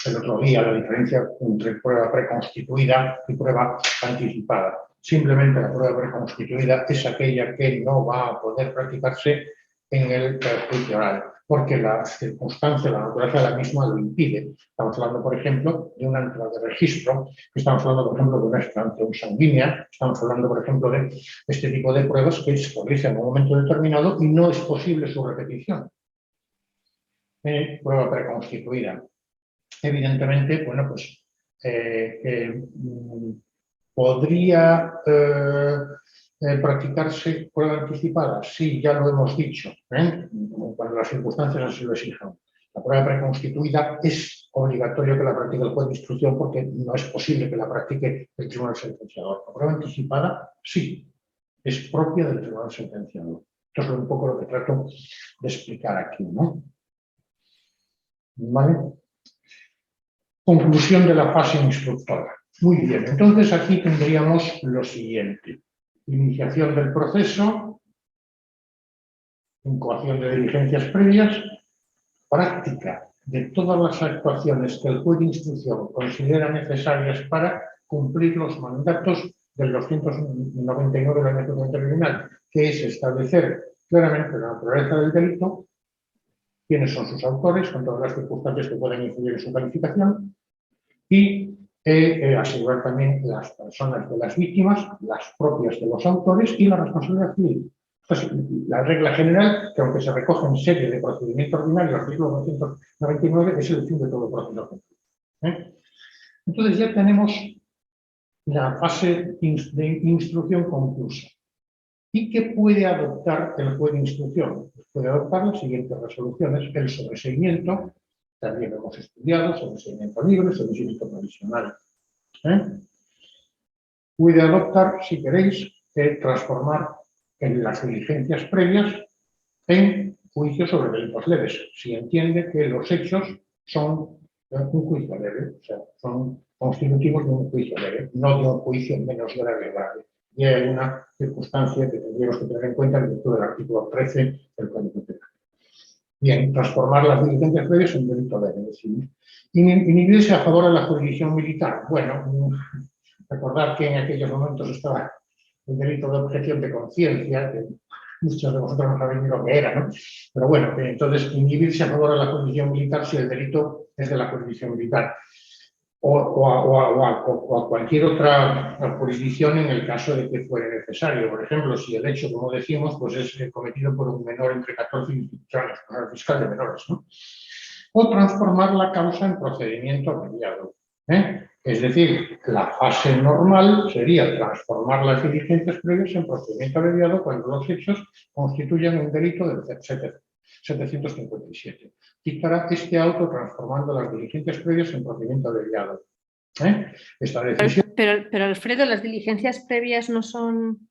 A: el otro día, la diferencia entre prueba preconstituida y prueba anticipada. Simplemente la prueba preconstituida es aquella que no va a poder practicarse en el juicio oral, porque la circunstancia, la naturaleza de la misma lo impide. Estamos hablando, por ejemplo, de una entrada de registro, estamos hablando, por ejemplo, de una extracción sanguínea, estamos hablando, por ejemplo, de este tipo de pruebas que se realizan en un momento determinado y no es posible su repetición. Prueba preconstituida. Evidentemente, bueno, pues podría practicarse prueba anticipada, sí, ya lo hemos dicho, cuando las circunstancias así lo exijan. La prueba preconstituida es obligatorio que la practique el juez de instrucción porque no es posible que la practique el tribunal sentenciador. La prueba anticipada, sí, es propia del tribunal sentenciador. Esto es un poco lo que trato de explicar aquí, ¿no? ¿Vale? Conclusión de la fase instructora. Muy bien, entonces aquí tendríamos lo siguiente. Iniciación del proceso, incoación de diligencias previas, práctica de todas las actuaciones que el juez de instrucción considera necesarias para cumplir los mandatos del 299 del Método Criminal, que es establecer claramente la naturaleza del delito, quiénes son sus autores, con todas las circunstancias que pueden influir en su calificación, y asegurar también las personas de las víctimas, las propias de los autores y la responsabilidad civil. Entonces, la regla general, que aunque se recoge en serie de procedimiento ordinario, artículo 299, es el fin de todo proceso. Entonces ya tenemos la fase de instrucción conclusa. ¿Y qué puede adoptar el juez de instrucción? Puede adoptar las siguientes resoluciones: el sobreseimiento, también lo hemos estudiado, sobreseimiento libre, sobreseimiento provisional. Puede adoptar, si queréis, transformar en las diligencias previas en juicio sobre delitos leves, si entiende que los hechos son un juicio leve, o sea, son constitutivos de un juicio leve, no de un juicio menos grave. Y hay una circunstancia que tendríamos que tener en cuenta en virtud del artículo 13 del Código Penal. Bien, transformar las diligencias previas en delito leve, es decir, inhibirse a favor de la jurisdicción militar. Bueno, recordar que en aquellos momentos estaba el delito de objeción de conciencia, que muchos de vosotros no sabéis ni lo que era, ¿no? Pero bueno, entonces inhibirse a favor de la jurisdicción militar si el delito es de la jurisdicción militar. O a cualquier otra jurisdicción en el caso de que fuera necesario. Por ejemplo, si el hecho, como decimos, pues es cometido por un menor entre 14 y 18 años, por el fiscal de menores, ¿no? O transformar la causa en procedimiento abreviado. Es decir, la fase normal sería transformar las diligencias previas en procedimiento abreviado cuando los hechos constituyan un delito del 757. Dictará este auto transformando las diligencias previas en procedimiento abreviado. Esta decisión...
C: Pero Alfredo, las diligencias previas no son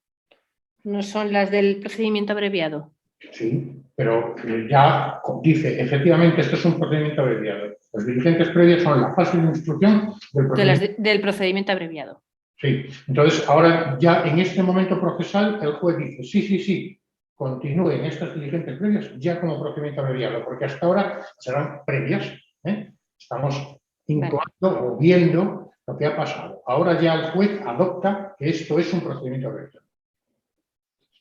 C: las del procedimiento abreviado.
A: Sí, pero ya dice, efectivamente, esto es un procedimiento abreviado. Las diligencias previas son la fase de instrucción
C: del procedimiento abreviado.
A: Sí, entonces ahora ya en este momento procesal el juez dice, sí, continúen estas diligencias previas ya como procedimiento abreviado, porque hasta ahora serán previas. Estamos incoando o viendo lo que ha pasado. Ahora ya el juez adopta que esto es un procedimiento abreviado.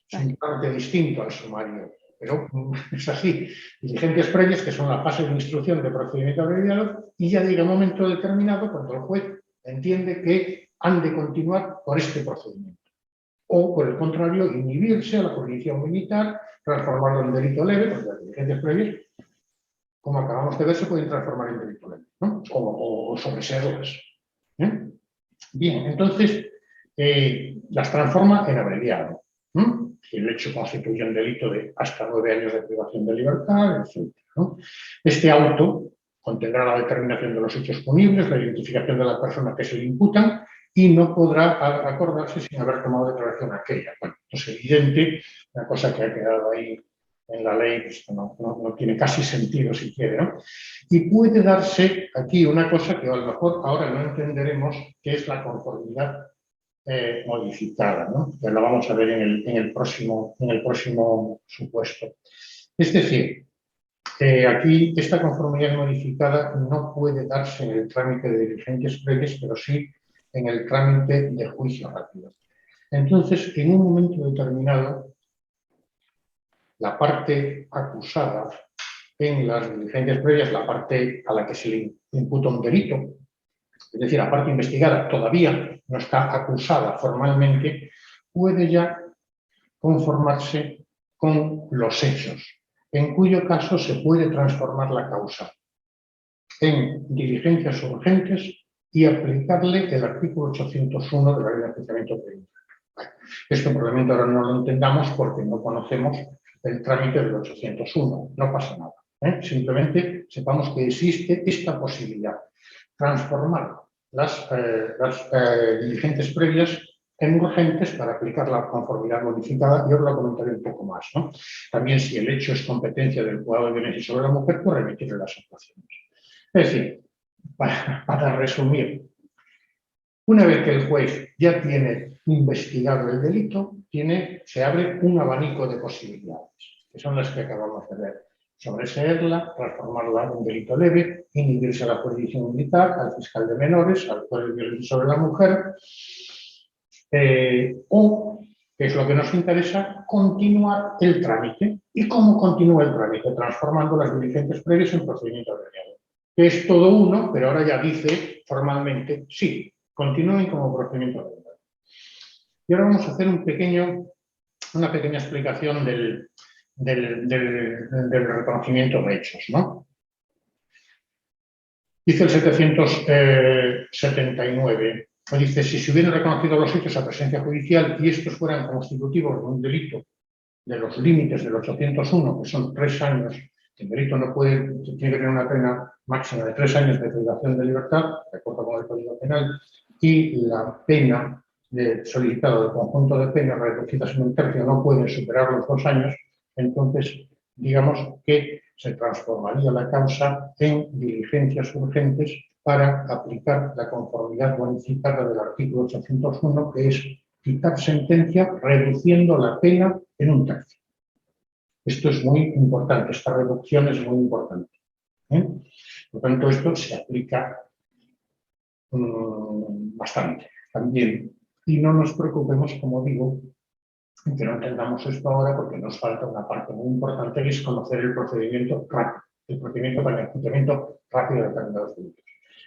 A: Es un parte distinto al sumario, pero es así. Diligencias previas que son la fase de instrucción de procedimiento abreviado y ya llega un momento determinado cuando el juez entiende que han de continuar por este procedimiento. O, por el contrario, inhibirse a la jurisdicción militar, transformarlo en delito leve, porque las diligencias previas, como acabamos de ver, se pueden transformar en delito leve, ¿no? O sobreseerlas. Bien, entonces, las transforma en abreviado. Si el hecho constituye un delito de hasta 9 años de privación de libertad, etc., ¿no? Este auto contendrá la determinación de los hechos punibles, la identificación de la persona que se le imputan y no podrá acordarse sin haber tomado declaración aquella. Bueno, es evidente, una cosa que ha quedado ahí en la ley, pues no tiene casi sentido siquiera, ¿no? Y puede darse aquí una cosa que a lo mejor ahora no entenderemos, que es la conformidad modificada, ¿no? Ya lo vamos a ver en el próximo supuesto. Es decir, aquí esta conformidad modificada no puede darse en el trámite de diligencias previas, pero sí en el trámite de juicio rápido. Entonces, en un momento determinado, la parte acusada en las diligencias previas, la parte a la que se le imputa un delito, es decir, la parte investigada todavía no está acusada formalmente, puede ya conformarse con los hechos, en cuyo caso se puede transformar la causa en diligencias urgentes y aplicarle el artículo 801 de la Ley de Enjuiciamiento Penal. Esto probablemente ahora no lo entendamos porque no conocemos el trámite del 801, no pasa nada. Simplemente sepamos que existe esta posibilidad, transformar las diligencias previas en urgentes para aplicar la conformidad modificada, y os lo comentaré un poco más, ¿no? También, si el hecho es competencia del juzgado de violencia sobre la mujer, pues remitirle las actuaciones. Es decir, para resumir, una vez que el juez ya tiene investigado el delito, se abre un abanico de posibilidades, que son las que acabamos de ver. Sobreseerla, transformarla en un delito leve, inhibirse a la jurisdicción militar, al fiscal de menores, al juez de violencia sobre la mujer, o, que es lo que nos interesa, continuar el trámite. ¿Y cómo continúa el trámite? Transformando las diligencias previas en procedimiento abreviado. Que es todo uno, pero ahora ya dice formalmente, sí, continúen como procedimiento abreviado. Y ahora vamos a hacer una pequeña explicación del reconocimiento de hechos, ¿no? Dice el 779, dice, si se hubieran reconocido los hechos a presencia judicial y estos fueran constitutivos de un delito de los límites del 801, que son 3 años, el delito tiene que tener una pena máxima de 3 años de privación de libertad, de acuerdo con el Código Penal, y la pena solicitada del conjunto de penas reducidas en un tercio no puede superar los 2 años, entonces digamos que se transformaría la causa en diligencias urgentes para aplicar la conformidad modificada del artículo 801, que es quitar sentencia reduciendo la pena en un tercio. Esto es muy importante, esta reducción es muy importante. Por lo tanto, esto se aplica bastante también. Y no nos preocupemos, como digo, en que no entendamos esto ahora, porque nos falta una parte muy importante, que es conocer el procedimiento rápido, el procedimiento para el enjuiciamiento rápido de determinados delitos.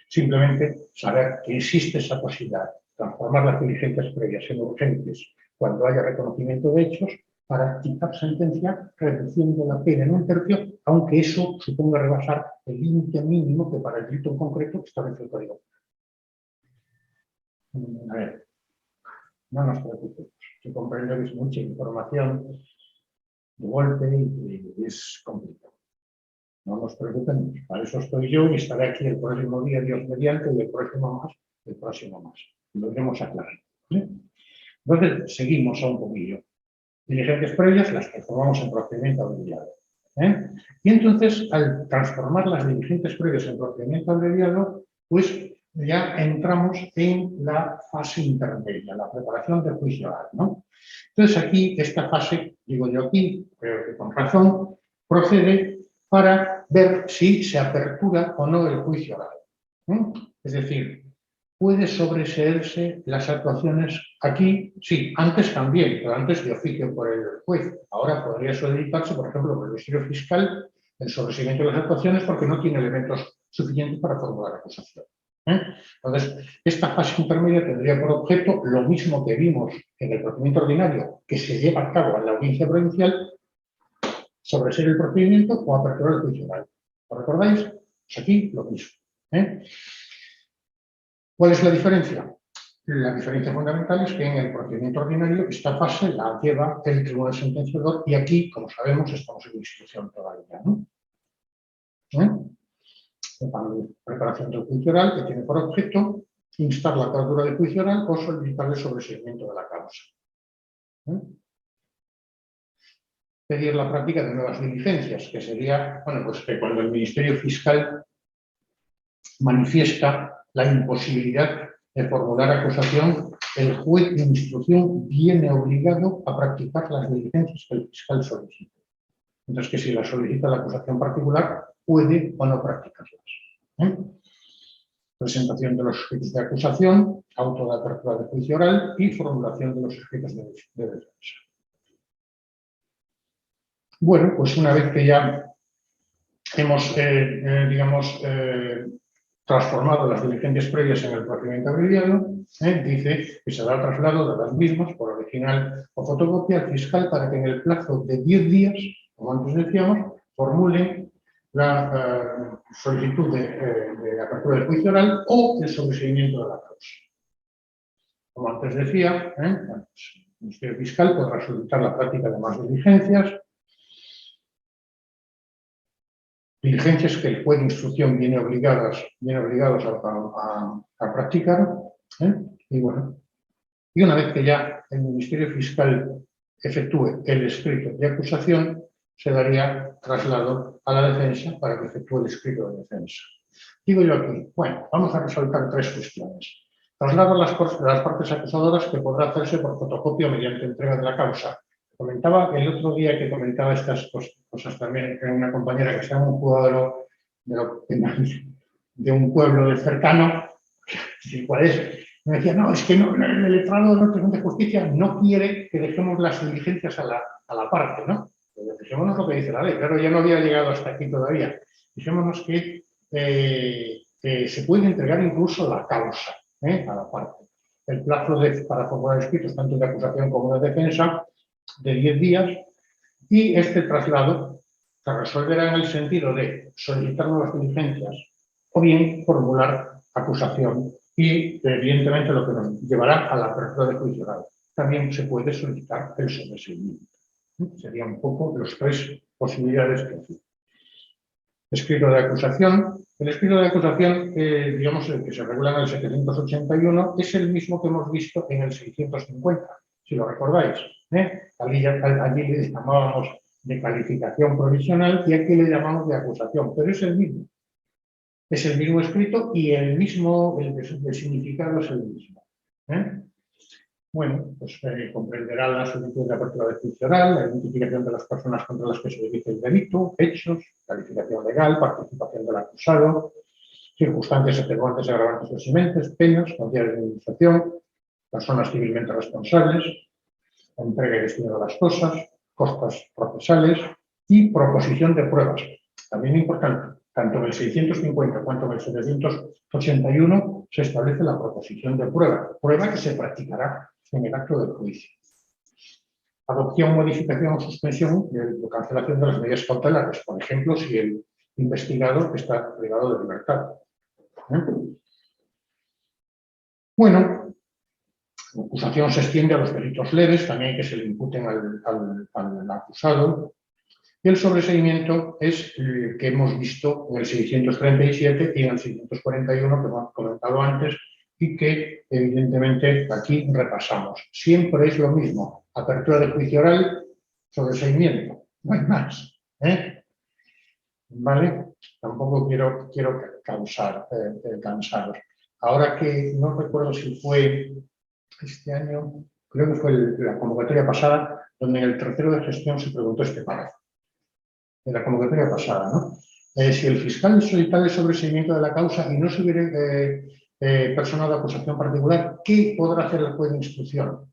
A: Simplemente saber que existe esa posibilidad, transformar las diligencias previas en urgentes cuando haya reconocimiento de hechos, para quitar sentencia reduciendo la pena en un tercio, aunque eso suponga rebasar el límite mínimo que para el delito en concreto establece el Código. A ver, no nos preocupemos. Yo comprendo que es mucha información de golpe y es complicado. No nos preocupemos, para eso estoy yo y estaré aquí el próximo día, Dios mediante, y el próximo más. Y lo iremos aclarando. Entonces, seguimos a un poquillo. Diligencias previas las transformamos en procedimiento abreviado. Y entonces, al transformar las diligencias previas en procedimiento abreviado, pues ya entramos en la fase intermedia, la preparación del juicio oral, ¿no? Entonces aquí, esta fase, digo yo aquí, creo que con razón, procede para ver si se apertura o no el juicio oral. Es decir, ¿puede sobreseerse las actuaciones aquí? Sí, antes también, pero antes de oficio por el juez. Ahora podría solicitarse, por ejemplo, por el Ministerio Fiscal, el sobreseimiento de las actuaciones porque no tiene elementos suficientes para formular acusación. Entonces, esta fase intermedia tendría por objeto lo mismo que vimos en el procedimiento ordinario que se lleva a cabo en la audiencia provincial, sobreseer el procedimiento o aperturar el juicio oral. ¿Lo recordáis? Pues aquí lo mismo. ¿Cuál es la diferencia? La diferencia fundamental es que en el procedimiento ordinario esta fase la lleva el tribunal sentenciador y aquí, como sabemos, estamos en instrucción todavía, ¿no? Para la preparación del juicio oral, que tiene por objeto instar la clausura del juicio oral o solicitar el sobreseimiento de la causa. Pedir la práctica de nuevas diligencias, que sería, bueno, pues que cuando el Ministerio Fiscal manifiesta la imposibilidad de formular acusación el juez de instrucción viene obligado a practicar las diligencias que el fiscal solicita. Mientras que si la solicita la acusación particular, puede o no practicarlas. Presentación de los escritos de acusación, auto de apertura de juicio oral y formulación de los escritos de defensa. Bueno, pues una vez que ya hemos, transformado las diligencias previas en el procedimiento abreviado, dice que se da traslado de las mismas por original o fotocopia al fiscal para que en el plazo de 10 días, como antes decíamos, formulen la solicitud de apertura del juicio oral o el sobreseimiento de la causa. Como antes decía, el Ministerio Fiscal podrá solicitar la práctica de más diligencias que el juez de instrucción viene obligados a practicar. Y bueno, y una vez que ya el Ministerio Fiscal efectúe el escrito de acusación, se daría traslado a la defensa para que efectúe el escrito de defensa. Digo yo aquí, bueno, vamos a resaltar 3 cuestiones. Traslado a las partes acusadoras que podrá hacerse por fotocopia mediante entrega de la causa. Comentaba el otro día que comentaba estas cosas también en una compañera que se llama un jugador de un pueblo cercano, ¿cuál es? Me decía, no, es que no, el letrado de nuestra Junta de Justicia no quiere que dejemos las diligencias a la parte, ¿no? Pero dejémonos lo que dice la ley, claro, ya no había llegado hasta aquí todavía. Dejémonos que se puede entregar incluso la causa a la parte. El plazo para formular escritos tanto de acusación como de defensa de 10 días y este traslado se resolverá en el sentido de solicitar nuevas diligencias o bien formular acusación y evidentemente lo que nos llevará a la apertura de juicio oral. También se puede solicitar el sobreseimiento. Serían un poco las 3 posibilidades que hay. Escrito de acusación. El escrito de acusación, digamos, el que se regula en el 781, es el mismo que hemos visto en el 650, si lo recordáis. Allí le llamábamos de calificación provisional y aquí le llamamos de acusación, pero es el mismo. Es el mismo escrito y el significado es el mismo. Bueno, pues comprenderá la solicitud de apertura de juicio oral, la identificación de las personas contra las que se dirige el delito, hechos, calificación legal, participación del acusado, circunstancias atenuantes, agravantes o eximentes, penas, cantidades de indemnización, personas civilmente responsables, entrega y destino de las cosas, costas procesales y proposición de pruebas. También importante, tanto en el 650 cuanto en el 781 se establece la proposición de prueba que se practicará en el acto del juicio. Adopción, modificación o suspensión o cancelación de las medidas cautelares, por ejemplo, si el investigado está privado de libertad. Bueno, la acusación se extiende a los delitos leves, también que se le imputen al acusado. Y el sobreseimiento es el que hemos visto en el 637 y en el 641, que hemos comentado antes, y que evidentemente aquí repasamos. Siempre es lo mismo, apertura de juicio oral, sobreseimiento, no hay más. ¿Vale? Tampoco quiero cansaros. Ahora que no recuerdo si fue este año, creo que fue la convocatoria pasada, donde en el tercero de gestión se preguntó este párrafo. En la convocatoria pasada, ¿no? Si el fiscal solicita el sobreseimiento de la causa y no se hubiera personado de acusación particular, ¿qué podrá hacer el juez de instrucción?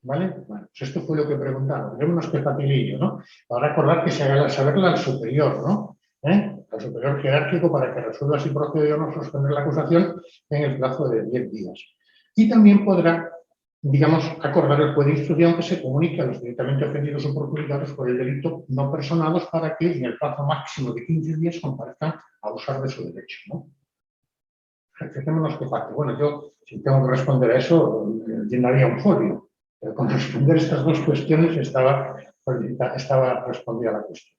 A: ¿Vale? Bueno, pues esto fue lo que preguntaron. Tenemos unos pepatilillos, ¿no? Para recordar que se haga saberla al superior, ¿no? Al superior jerárquico para que resuelva si procede o no sostener la acusación en el plazo de 10 días. Y también podrá, digamos, acordar el juez de instrucción que se comunique a los directamente ofendidos o perjudicados por el delito no personados para que en el plazo máximo de 15 días comparezcan a usar de su derecho, ¿no? Fijémonos qué parte. Bueno, yo, si tengo que responder a eso, llenaría un folio. Pero con responder estas 2 cuestiones estaba respondida la cuestión.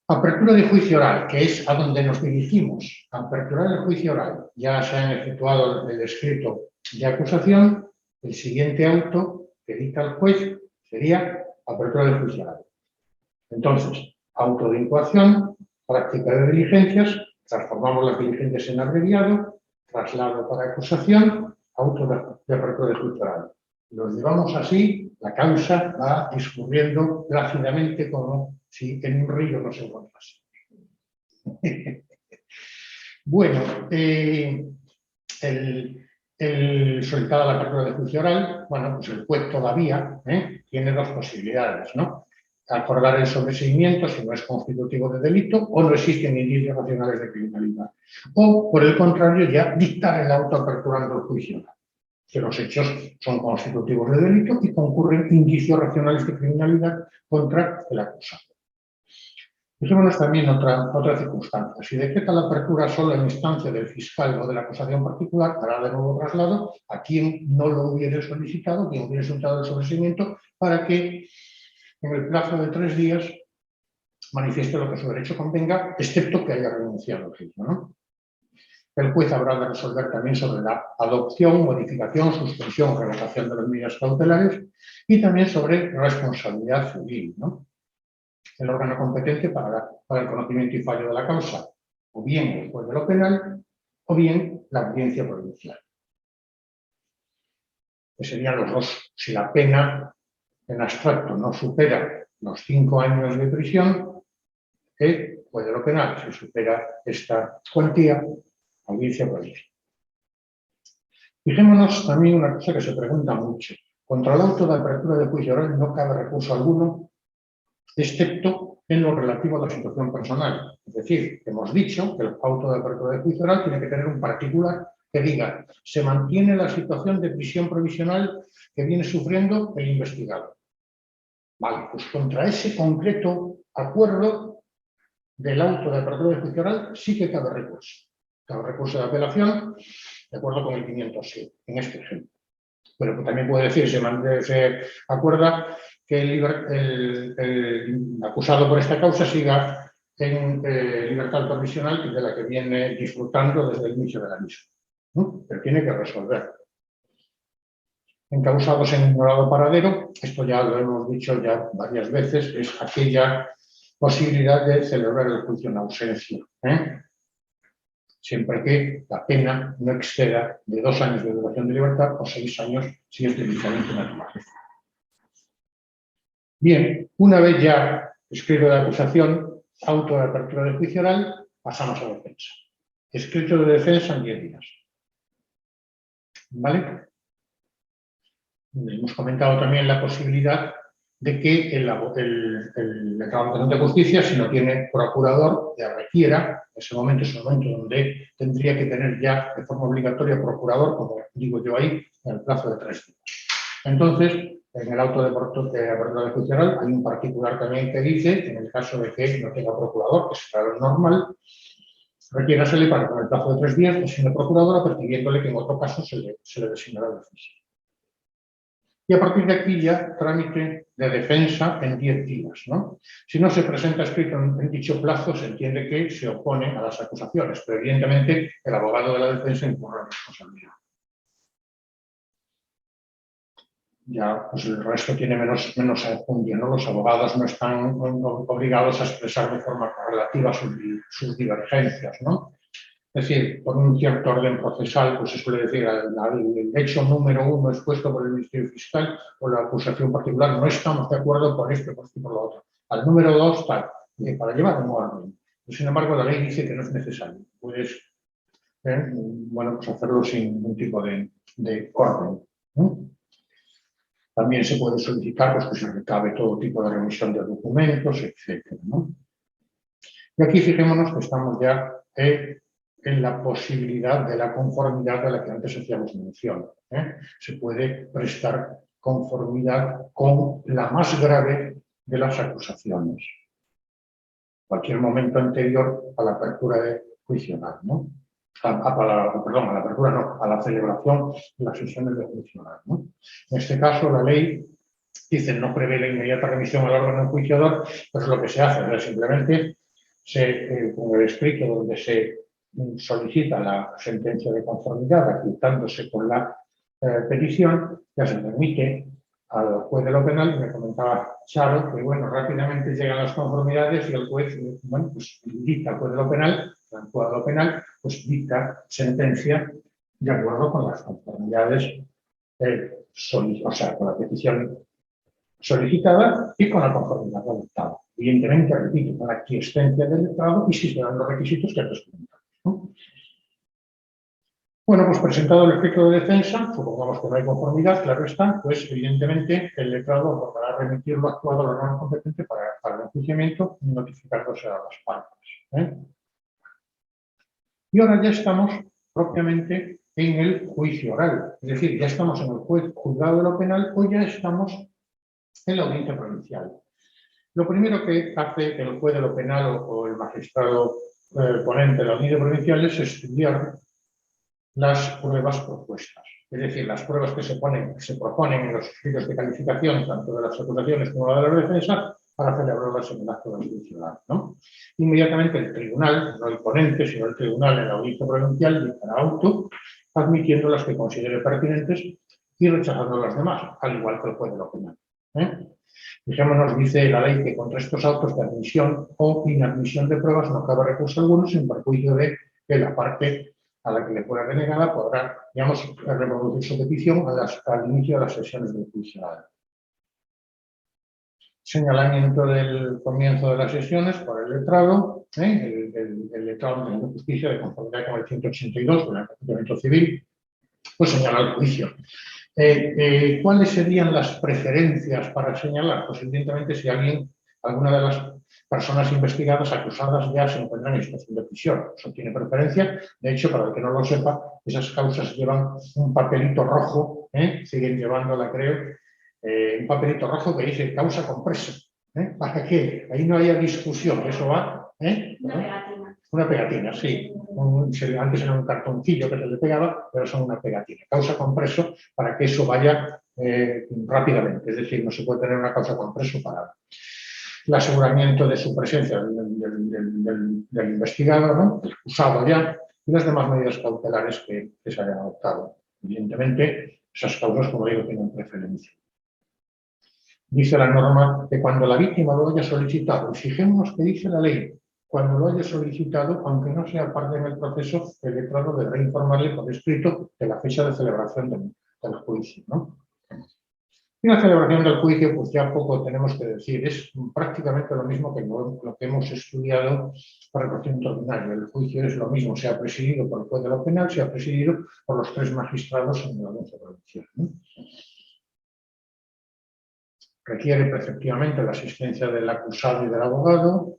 A: Apertura de juicio oral, que es a donde nos dirigimos. Aperturar el juicio oral. Ya se han efectuado el escrito de acusación. El siguiente auto que dicta el juez sería apertura de juicio oral. Entonces, auto de incoación, práctica de diligencias, transformamos las diligencias en abreviado, traslado para acusación, auto de apertura de juicio oral. Los llevamos así, la causa va discurriendo plácidamente como si en un río nos encontrase. Bueno, solicitada la apertura de juicio oral, bueno, pues el juez todavía tiene dos posibilidades, ¿no? Acordar el sobreseimiento si no es constitutivo de delito o no existen indicios racionales de criminalidad. O, por el contrario, ya dictar el auto aperturando el juicio oral, que los hechos son constitutivos de delito y concurren indicios racionales de criminalidad contra el acusado. Fijémonos también otra circunstancia. Si decreta la apertura solo en instancia del fiscal o de la acusación particular, hará de nuevo traslado a quien no lo hubiere solicitado, quien hubiere solicitado el sobreseimiento, para que en el plazo de 3 días manifieste lo que su derecho convenga, excepto que haya renunciado a ello, ¿no? El juez habrá de resolver también sobre la adopción, modificación, suspensión o revocación de las medidas cautelares y también sobre responsabilidad civil, ¿no? El órgano competente para el conocimiento y fallo de la causa, o bien el juez de lo penal, o bien la audiencia provincial. Que serían los dos. Si la pena en abstracto no supera los 5 años de prisión, el juez de lo penal. Si supera esta cuantía, audiencia provincial. Fijémonos también una cosa que se pregunta mucho. Contra el auto de apertura de juicio oral no cabe recurso alguno, excepto en lo relativo a la situación personal. Es decir, hemos dicho que el auto de apertura de juicio oral tiene que tener un particular que diga se mantiene la situación de prisión provisional que viene sufriendo el investigado. Vale, pues contra ese concreto acuerdo del auto de apertura de juicio oral sí que cabe recurso. Cabe recurso de apelación de acuerdo con el 507, en este ejemplo. Pero también puede decir, se acuerda que el acusado por esta causa siga en libertad provisional de la que viene disfrutando desde el inicio de la misma, ¿no? Pero tiene que resolver. Encausados en ignorado paradero, esto ya lo hemos dicho ya varias veces, es aquella posibilidad de celebrar el juicio en ausencia, siempre que la pena no exceda de 2 años de duración de libertad o 6 años si es de diferente naturaleza. Bien, una vez ya escrito de acusación, auto de apertura de juicio oral, pasamos a defensa. Escrito de defensa en 10 días. ¿Vale? Hemos comentado también la posibilidad de que el reclamación de justicia, si no tiene procurador, le requiera, en ese momento es el momento donde tendría que tener ya de forma obligatoria procurador, como digo yo ahí, en el plazo de 3 días. Entonces, en el auto de apertura de juicio oral hay un particular también que dice, en el caso de que no tenga procurador, que será lo normal, requiérasele para con el plazo de 3 días, designe procuradora, percibiéndole que en otro caso se le designará defensa. Y a partir de aquí ya trámite de defensa en 10 días, ¿no? Si no se presenta escrito en dicho plazo, se entiende que se opone a las acusaciones, pero evidentemente el abogado de la defensa incurre en responsabilidad. Ya, pues el resto tiene menos enjundia, ¿no? Los abogados no están obligados a expresar de forma relativa sus divergencias, ¿no? Es decir, por un cierto orden procesal, pues se suele decir, el hecho número 1 expuesto por el Ministerio Fiscal o la acusación particular, no estamos de acuerdo por esto, por lo otro. Al número 2, tal, para llevar un orden. Sin embargo, la ley dice que no es necesario. Puedes, bueno, pues hacerlo sin ningún tipo de orden, ¿no? También se puede solicitar pues, que se recabe todo tipo de remisión de documentos, etc., ¿no? Y aquí fijémonos que estamos ya en la posibilidad de la conformidad de la que antes hacíamos mención. Se puede prestar conformidad con la más grave de las acusaciones. Cualquier momento anterior a la apertura de juicio oral, ¿no? Perdón, a la apertura no, a la celebración de las sesiones de juicio oral, ¿no? En este caso, la ley dice no prevé la inmediata remisión al órgano enjuiciador, pues lo que se hace es simplemente con el escrito donde se solicita la sentencia de conformidad, apuntándose con la petición, ya se permite al juez de lo penal, me comentaba Charo, que bueno, rápidamente llegan las conformidades y el juez, bueno, pues dicta al juez de lo penal, el juzgado penal, pues dicta sentencia de acuerdo con las conformidades o sea, con la petición solicitada y con la conformidad del letrado. Evidentemente, repito, con la aquiescencia del letrado y si se dan los requisitos que antes comentamos, ¿no? Bueno, pues presentado el efecto de defensa, supongamos que no hay conformidad, claro está, pues evidentemente el letrado acordará remitir lo actuado al órgano competente para el enjuiciamiento y notificándose a las partes, ¿eh? Y ahora ya estamos propiamente en el juicio oral, es decir, ya estamos en el juzgado de lo penal o ya estamos en la audiencia provincial. Lo primero que hace el juez de lo penal o el magistrado ponente de la audiencia provincial es estudiar las pruebas propuestas, es decir, las pruebas que se proponen en los escritos de calificación, tanto de las acusaciones como de la defensa, para celebrarlas en el acto de juicio oral, ¿no? Inmediatamente el tribunal, no el ponente, sino el tribunal en la audiencia provincial dictará auto, admitiendo las que considere pertinentes y rechazando las demás, al igual que el juez de lo penal, ¿eh? Fijémonos, dice la ley que contra estos autos de admisión o inadmisión de pruebas no cabe recurso alguno sin perjuicio de que la parte a la que le fuera denegada podrá, digamos, reproducir su petición al inicio de las sesiones del juicio oral. Señalamiento del comienzo de las sesiones por el letrado, el letrado de justicia de conformidad con el 182 del Reglamento Civil, pues señala el juicio. ¿Cuáles serían las preferencias para señalar? Pues evidentemente si alguna de las personas investigadas, acusadas, ya se encuentran en situación de prisión. Eso tiene preferencia. De hecho, para el que no lo sepa, esas causas llevan un papelito rojo, siguen llevándola, creo, un papelito rojo que dice causa compresa. ¿Para qué? Ahí no haya discusión, eso va.
D: Una pegatina.
A: Una pegatina, sí. Antes era un cartoncillo que se le pegaba, pero son una pegatina. Causa compreso para que eso vaya rápidamente. Es decir, no se puede tener una causa compreso parada. El aseguramiento de su presencia del investigado, ¿no? Del acusado ya, y las demás medidas cautelares que se hayan adoptado. Evidentemente, esas causas, como digo, tienen preferencia. Dice la norma que cuando la víctima lo haya solicitado, y fijémonos que dice la ley, cuando lo haya solicitado, aunque no sea parte del proceso, el letrado deberá informarle por escrito de la fecha de celebración del juicio, ¿no? Y la celebración del juicio, pues ya poco tenemos que decir, es prácticamente lo mismo que lo que hemos estudiado para el procedimiento ordinario. El juicio es lo mismo, sea presidido por el juez de lo penal, sea presidido por los 3 magistrados en la audiencia provincial, ¿no? Requiere preceptivamente la asistencia del acusado y del abogado.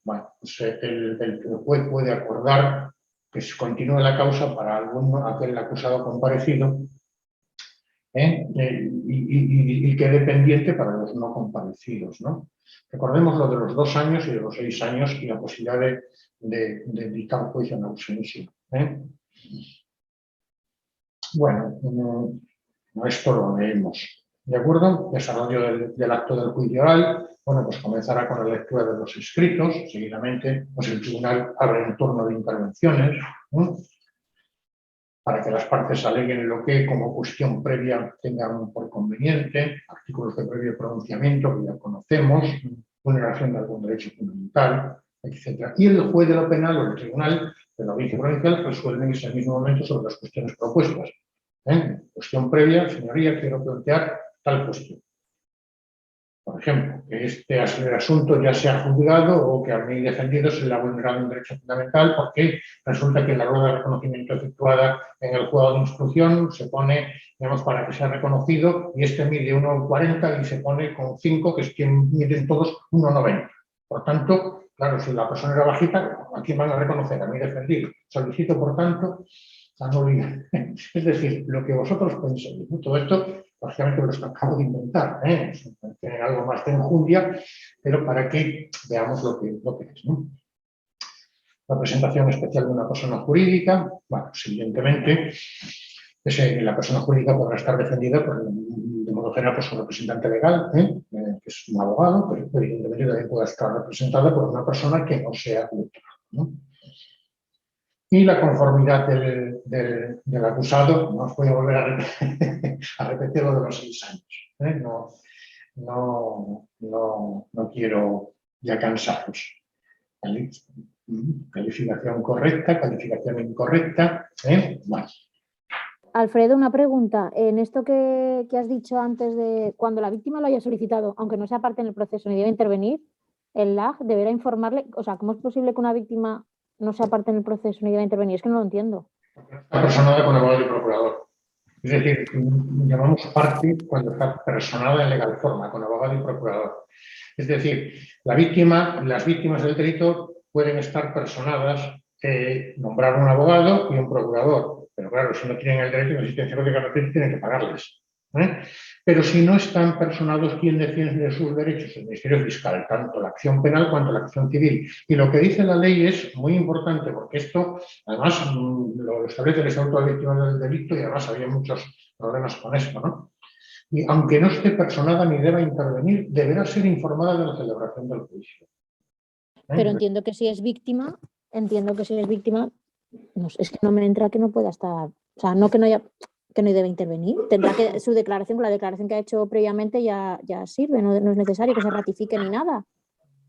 A: Bueno, pues el juez puede acordar que se continúe la causa para aquel acusado comparecido y quede pendiente para los no comparecidos, ¿no? Recordemos lo de los 2 años y de los 6 años y la posibilidad de dictar juicio en ausencia. Bueno, esto lo leemos. ¿De acuerdo? Desarrollo del acto del juicio oral. Bueno, pues comenzará con la lectura de los escritos. Seguidamente, pues el tribunal abre un turno de intervenciones, ¿no? Para que las partes aleguen lo que como cuestión previa tengan por conveniente, artículos de previo pronunciamiento que ya conocemos, vulneración de algún derecho fundamental, etc. Y el juez de lo penal o el tribunal de la audiencia provincial resuelve en ese mismo momento sobre las cuestiones propuestas. Cuestión previa, señoría, quiero plantear tal cuestión. Por ejemplo, que este asunto ya se ha juzgado o que a mí defendido se le ha vulnerado un derecho fundamental porque resulta que en la rueda de reconocimiento efectuada en el juzgado de instrucción se pone, digamos, para que sea reconocido y este mide 1,40 y se pone con 5, que es quien miden todos 1,90. Por tanto, claro, si la persona era bajita, ¿a quién van a reconocer? A mí defendido. Solicito, por tanto, la nulidad. Es decir, lo que vosotros penséis, ¿no? Todo esto, lógicamente, lo acabo de inventar, tiene algo más de enjundia, pero para que veamos lo que es, ¿no? La presentación especial de una persona jurídica, bueno, pues evidentemente, la persona jurídica podrá estar defendida de modo general por su representante legal, que es un abogado, pero evidentemente también puede estar representada por una persona que no sea letrado, ¿no? Y la conformidad del acusado, no os voy a volver a repetir lo de los 6 años. No quiero ya cansaros. ¿Vale? Calificación correcta, calificación incorrecta. Bueno.
D: Alfredo, una pregunta. En esto que has dicho antes de cuando la víctima lo haya solicitado, aunque no sea parte en el proceso ni debe intervenir, el LAG deberá informarle, o sea, ¿cómo es posible que una víctima no sea parte en el proceso ni deba intervenir? Es que no lo entiendo.
A: Está personada con abogado y procurador. Es decir, llamamos parte cuando está personada en legal forma, con abogado y procurador. Es decir, las víctimas del delito pueden estar personadas, nombrar un abogado y un procurador. Pero claro, si no tienen el derecho de existencia de características, tienen que pagarles. Pero si no están personados, ¿quién defiende sus derechos? El Ministerio Fiscal, tanto la acción penal cuanto la acción civil. Y lo que dice la ley es muy importante, porque esto, además, lo establece el Estatuto de Víctimas del Delito y además había muchos problemas con esto, ¿no? Y aunque no esté personada ni deba intervenir, deberá ser informada de la celebración del juicio.
D: Pero entiendo que si es víctima, no sé, es que no me entra que no pueda estar, o sea, no que no debe intervenir. Tendrá que su declaración, con la declaración que ha hecho previamente ya sirve, no es necesario que se ratifique ni nada.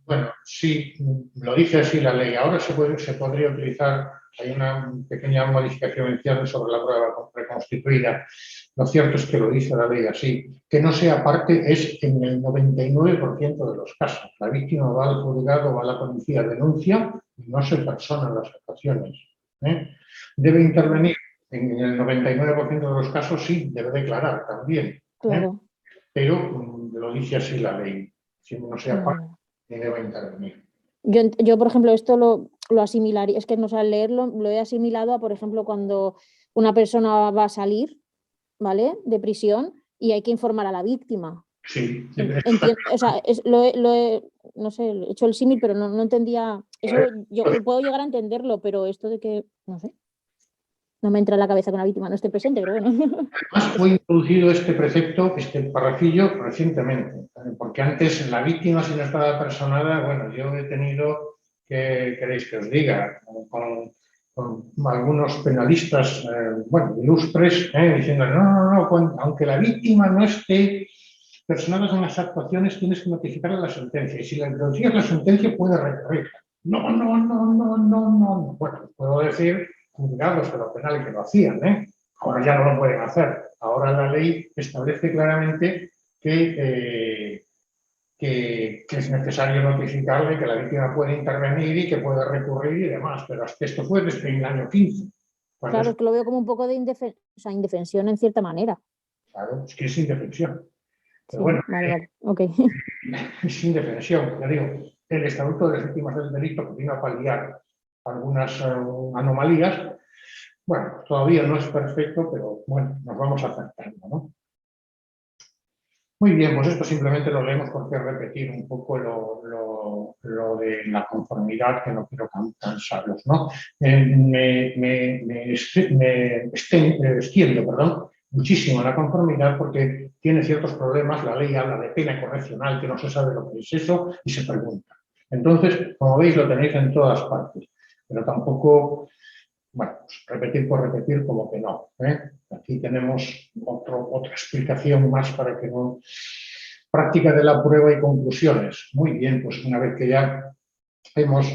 A: Bueno, sí, lo dice así la ley. Ahora se podría utilizar, hay una pequeña modificación en cierre sobre la prueba reconstituida. Lo cierto es que lo dice la ley así. Que no sea parte es en el 99% de los casos. La víctima va al juzgado, va a la policía, denuncia y no se personan las actuaciones. Debe intervenir en el 99% de los casos, sí, debe declarar también.
D: Claro.
A: Pero lo dice así la ley. Si no sea parte, debe intervenir.
D: Yo, por ejemplo, esto lo asimilaría, es que no sé, al leerlo lo he asimilado a, por ejemplo, cuando una persona va a salir, ¿vale?, de prisión y hay que informar a la víctima.
A: Sí.
D: O sea, no sé, he hecho el símil, pero no entendía. Eso yo puedo llegar a entenderlo, pero esto de que, no sé, no me entra en la cabeza que una víctima no esté presente, pero bueno.
A: Además, fue introducido este precepto, este parrafillo, recientemente, porque antes la víctima, si no estaba personada, bueno, yo he tenido, ¿qué queréis que os diga? Con algunos penalistas, ilustres, diciendo, no, aunque la víctima no esté personada con las actuaciones, tienes que notificarle la sentencia, y si le notificas la sentencia, puede recurrir. No. Bueno, puedo decir juzgados de lo penal que lo hacían, Ahora ya no lo pueden hacer. Ahora la ley establece claramente que es necesario notificarle, que la víctima puede intervenir y que puede recurrir y demás, pero hasta esto fue desde el año 15.
D: Claro, es que lo veo como un poco de indefensión en cierta manera.
A: Claro, es que es indefensión. Pero
D: sí,
A: bueno,
D: vale, ok.
A: Es indefensión, ya digo. El Estatuto de las Víctimas del Delito que vino a paliar algunas anomalías. Bueno, todavía no es perfecto, pero bueno, nos vamos acercando, ¿no? Muy bien, pues esto simplemente lo leemos porque repetir un poco lo de la conformidad, que no quiero cansarlos, ¿no? Me extiendo, muchísimo la conformidad porque tiene ciertos problemas. La ley habla de pena correccional, que no se sabe lo que es eso y se pregunta. Entonces, como veis, lo tenéis en todas partes, pero tampoco... Bueno, pues repetir por repetir, como que no. Aquí tenemos otra explicación más para que no... Práctica de la prueba y conclusiones. Muy bien, pues una vez que ya pues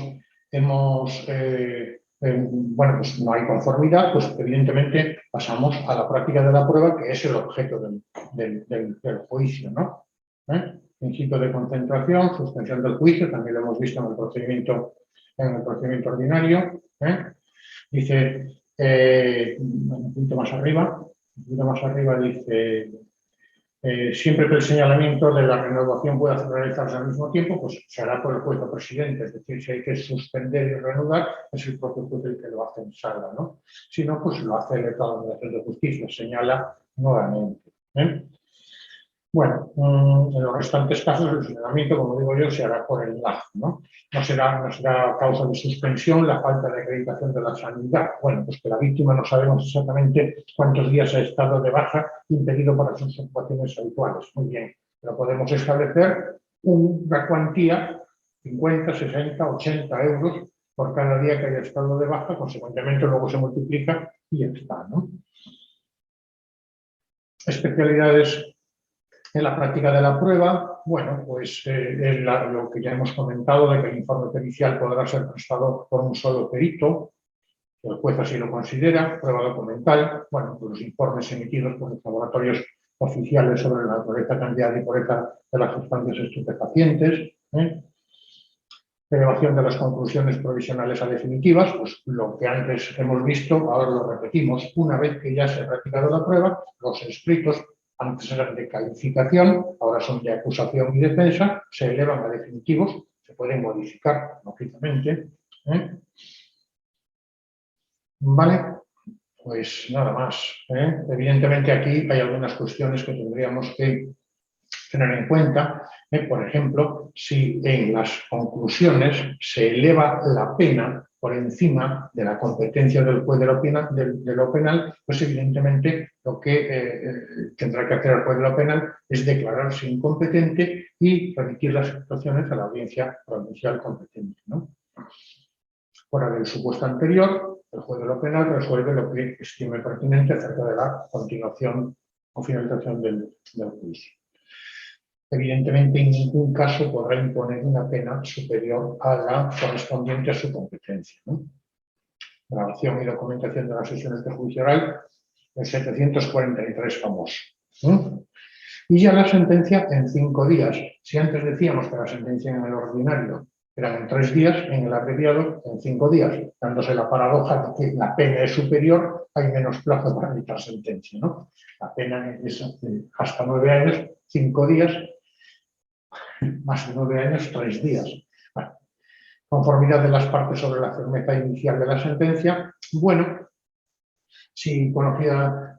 A: no hay conformidad, pues evidentemente pasamos a la práctica de la prueba, que es el objeto del juicio, ¿no? Principio de concentración, suspensión del juicio, también lo hemos visto en el procedimiento ordinario. Dice, un poquito más arriba dice, siempre que el señalamiento de la renovación pueda realizarse al mismo tiempo, pues se hará por el juez o presidente. Es decir, si hay que suspender y reanudar, es el propio juez el que lo hace en sala, ¿no? Si no, pues lo hace el Estado de Justicia, señala nuevamente. Bueno, en los restantes casos el señalamiento, como digo yo, se hará por el LAG, ¿no? No será causa de suspensión la falta de acreditación de la sanidad. Bueno, pues que la víctima no sabemos exactamente cuántos días ha estado de baja impedido para sus ocupaciones habituales. Muy bien, pero podemos establecer una cuantía, 50, 60, 80 euros por cada día que haya estado de baja, consecuentemente luego se multiplica y ya está, ¿no? Especialidades en la práctica de la prueba, bueno, pues es lo que ya hemos comentado, de que el informe pericial podrá ser prestado por un solo perito, Si el juez así lo considera, prueba documental, bueno, pues los informes emitidos por los laboratorios oficiales sobre la naturaleza, cantidad y pureza de las sustancias estupefacientes, elevación de las conclusiones provisionales a definitivas, pues lo que antes hemos visto, ahora lo repetimos. Una vez que ya se ha practicado la prueba, los escritos antes eran de calificación, ahora son de acusación y defensa, se elevan a definitivos, se pueden modificar, lógicamente. Vale, pues nada más. Evidentemente aquí hay algunas cuestiones que tendríamos que tener en cuenta. Por ejemplo, si en las conclusiones se eleva la pena por encima de la competencia del juez de lo penal, pues evidentemente lo que tendrá que hacer el juez de lo penal es declararse incompetente y remitir las actuaciones a la audiencia provincial competente, ¿no? Fuera del supuesto anterior, el juez de lo penal resuelve lo que estime pertinente acerca de la continuación o finalización del juicio. Evidentemente, en ningún caso podrá imponer una pena superior a la correspondiente a su competencia, ¿no? Grabación y documentación de las sesiones de juicio oral, el 743 famoso. Y ya la sentencia en 5 días. Si antes decíamos que la sentencia en el ordinario era en 3 días, en el abreviado en 5 días, dándose la paradoja de que la pena es superior, hay menos plazo para dictar sentencia, ¿no? La pena es hasta 9 años, 5 días, más de 9 años, 3 días. Bueno, conformidad de las partes sobre la firmeza inicial de la sentencia. Bueno, si conocida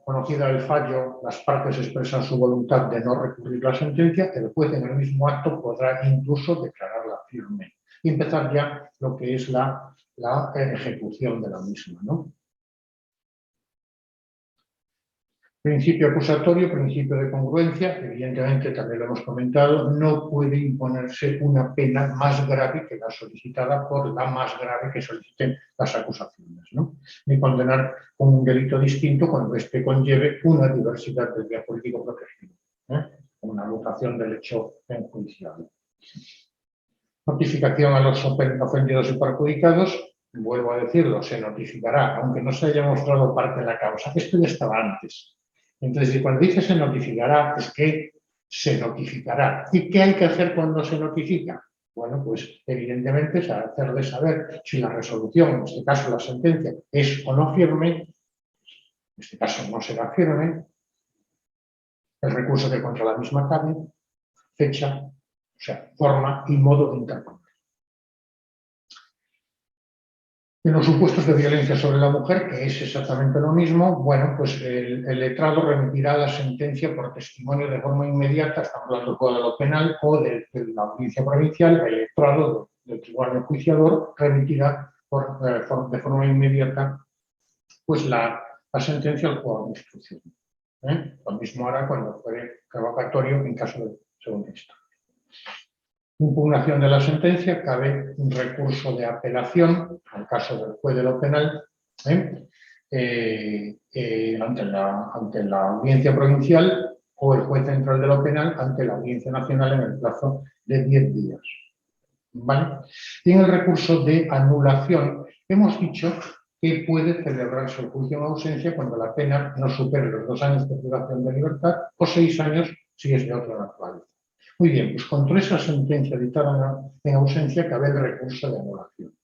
A: el fallo, las partes expresan su voluntad de no recurrir la sentencia, el juez en el mismo acto podrá incluso declararla firme y empezar ya lo que es la ejecución de la misma, ¿no? Principio acusatorio, principio de congruencia, evidentemente también lo hemos comentado, no puede imponerse una pena más grave que la solicitada por la más grave que soliciten las acusaciones, ¿no? Ni condenar con un delito distinto cuando éste conlleve una diversidad del bien político protegido, una mutación del hecho enjuiciado. Notificación a los ofendidos y perjudicados, vuelvo a decirlo, se notificará, aunque no se haya mostrado parte de la causa. Esto ya estaba antes. Entonces, cuando dice se notificará, es que se notificará. ¿Y qué hay que hacer cuando se notifica? Bueno, pues evidentemente es hacer de saber si la resolución, en este caso la sentencia, es o no firme, en este caso no será firme, el recurso que contra la misma cabe, fecha, o sea, forma y modo de interponer. En los supuestos de violencia sobre la mujer, que es exactamente lo mismo, bueno, pues el letrado remitirá la sentencia por testimonio de forma inmediata, estamos hablando del Código Penal o de la audiencia provincial, el letrado del tribunal enjuiciador remitirá de forma inmediata pues la sentencia al juzgado de instrucción. Lo mismo hará cuando fuere revocatorio en caso de segunda instancia. Impugnación de la sentencia, cabe un recurso de apelación, al caso del juez de lo penal, ante la audiencia provincial o el juez central de lo penal ante la audiencia nacional en el plazo de 10 días. ¿Vale? Y en el recurso de anulación, hemos dicho que puede celebrarse el juicio en ausencia cuando la pena no supere los 2 años de privación de libertad o 6 años si es de otra naturaleza. Muy bien, pues contra esa sentencia dictada en ausencia cabe el recurso de anulación.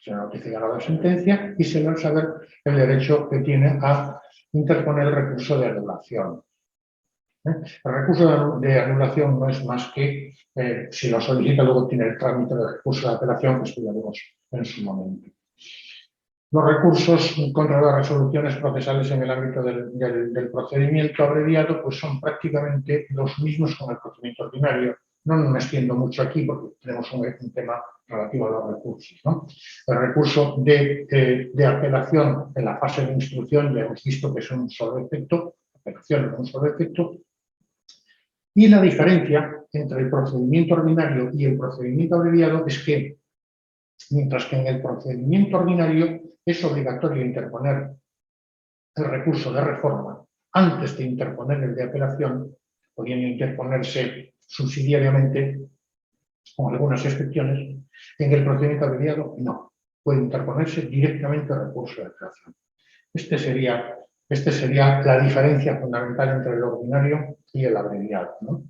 A: Se notificará la sentencia y se le va a saber el derecho que tiene a interponer el recurso de anulación. El recurso de anulación no es más que, si lo solicita, luego tiene el trámite de recurso de apelación que estudiaremos en su momento. Los recursos contra las resoluciones procesales en el ámbito del procedimiento abreviado pues son prácticamente los mismos con el procedimiento ordinario. No me extiendo mucho aquí porque tenemos un tema relativo a los recursos, ¿no? El recurso de apelación en la fase de instrucción ya hemos visto que es un solo efecto, apelación es un solo efecto. Y la diferencia entre el procedimiento ordinario y el procedimiento abreviado es que, mientras que en el procedimiento ordinario es obligatorio interponer el recurso de reforma antes de interponer el de apelación, pudiendo interponerse subsidiariamente, con algunas excepciones, en el procedimiento abreviado no. puede interponerse directamente el recurso de apelación. Este sería la diferencia fundamental entre el ordinario y el abreviado, ¿no?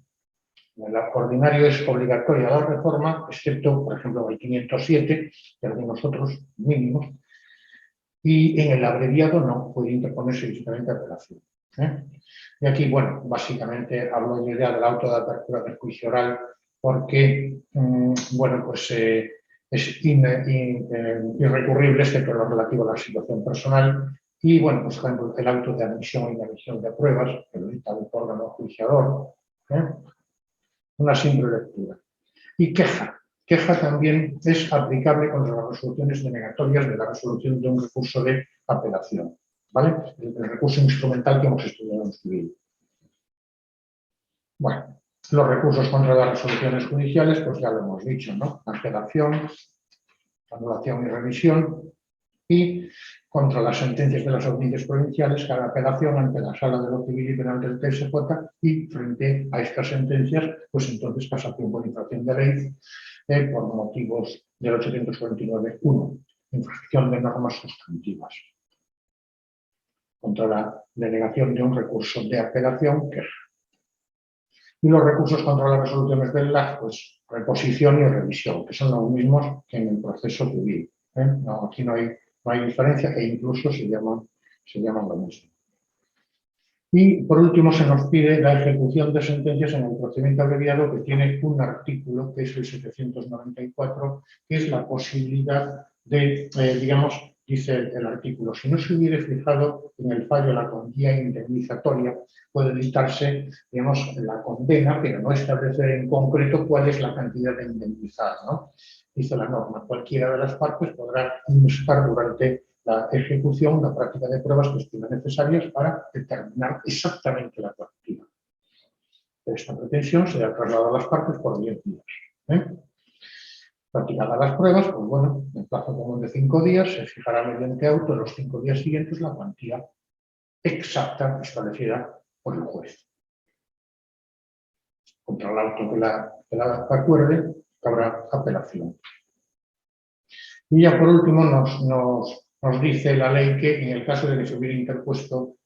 A: En el ordinario es obligatoria la reforma, excepto, por ejemplo, el 507 y algunos otros mínimos, y en el abreviado no, puede interponerse directamente apelación. Y aquí, bueno, básicamente hablo yo ya del auto de apertura del juicio oral porque, bueno, pues es irrecurrible, excepto lo relativo a la situación personal. Y, bueno, pues, por ejemplo, el auto de admisión e inadmisión de pruebas, que lo dicta el órgano enjuiciador, una simple lectura. Y queja. Queja también es aplicable contra las resoluciones denegatorias de la resolución de un recurso de apelación, ¿vale? El recurso instrumental que hemos estudiado en civil. Bueno, los recursos contra las resoluciones judiciales, pues ya lo hemos dicho, ¿no? Apelación, anulación y revisión, y contra las sentencias de las audiencias provinciales, cada apelación ante la Sala de lo Civil y Penal del TSJ, y frente a estas sentencias, pues entonces casación por infracción de ley por motivos del 849.1, infracción de normas sustantivas. Contra la denegación de un recurso de apelación, queja. Y los recursos contra las resoluciones del LAG, pues reposición y revisión, que son los mismos que en el proceso civil. No, aquí no hay diferencia e incluso se llaman lo mismo. Y por último se nos pide la ejecución de sentencias en el procedimiento abreviado, que tiene un artículo, que es el 794, que es la posibilidad de, digamos, dice el artículo, si no se hubiera fijado en el fallo la cuantía indemnizatoria, puede dictarse, digamos, la condena, pero no establecer en concreto cuál es la cantidad de indemnizar, ¿no? Dice la norma, cualquiera de las partes podrá instar durante la ejecución, la práctica de pruebas que estimen necesarias para determinar exactamente la cuantía. Esta pretensión será trasladada a las partes por 10 días. Practicadas las pruebas, pues bueno, en plazo común de 5 días, se fijará mediante auto en los 5 días siguientes la cuantía exacta establecida por el juez. Contra el auto que la acuerde, habrá apelación. Y ya por último nos dice la ley que en el caso de que se hubiera impuesto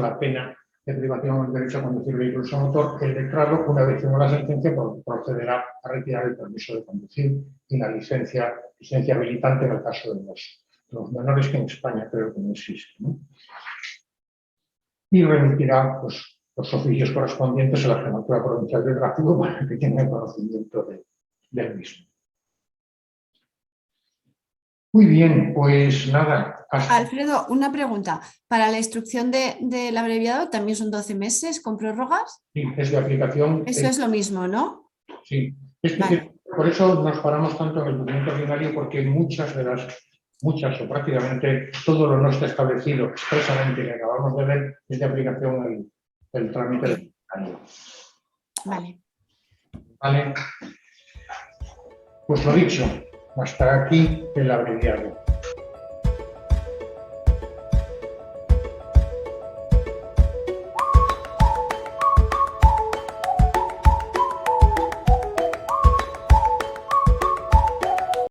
A: la pena de privación del derecho a conducir vehículos a motor, el letrado, una vez firmada la sentencia, procederá a retirar el permiso de conducir y la licencia habilitante en el caso de los menores, que en España creo que no existe, ¿no? Y remitirá, pues, los oficios correspondientes a la Jefatura Provincial de Tráfico para que tengan conocimiento del mismo. Muy bien, pues nada.
E: Alfredo, una pregunta. ¿Para la instrucción del abreviado también son 12 meses con prórrogas?
A: Sí, es de aplicación.
E: Eso es lo mismo, ¿no?
A: Sí.
E: Vale.
A: Por eso nos paramos tanto en el documento ordinario, porque muchas o prácticamente todo lo no está establecido expresamente que acabamos de ver es de aplicación el trámite del ordinario.
E: Vale.
A: Vale. Pues lo dicho, hasta aquí el abreviado.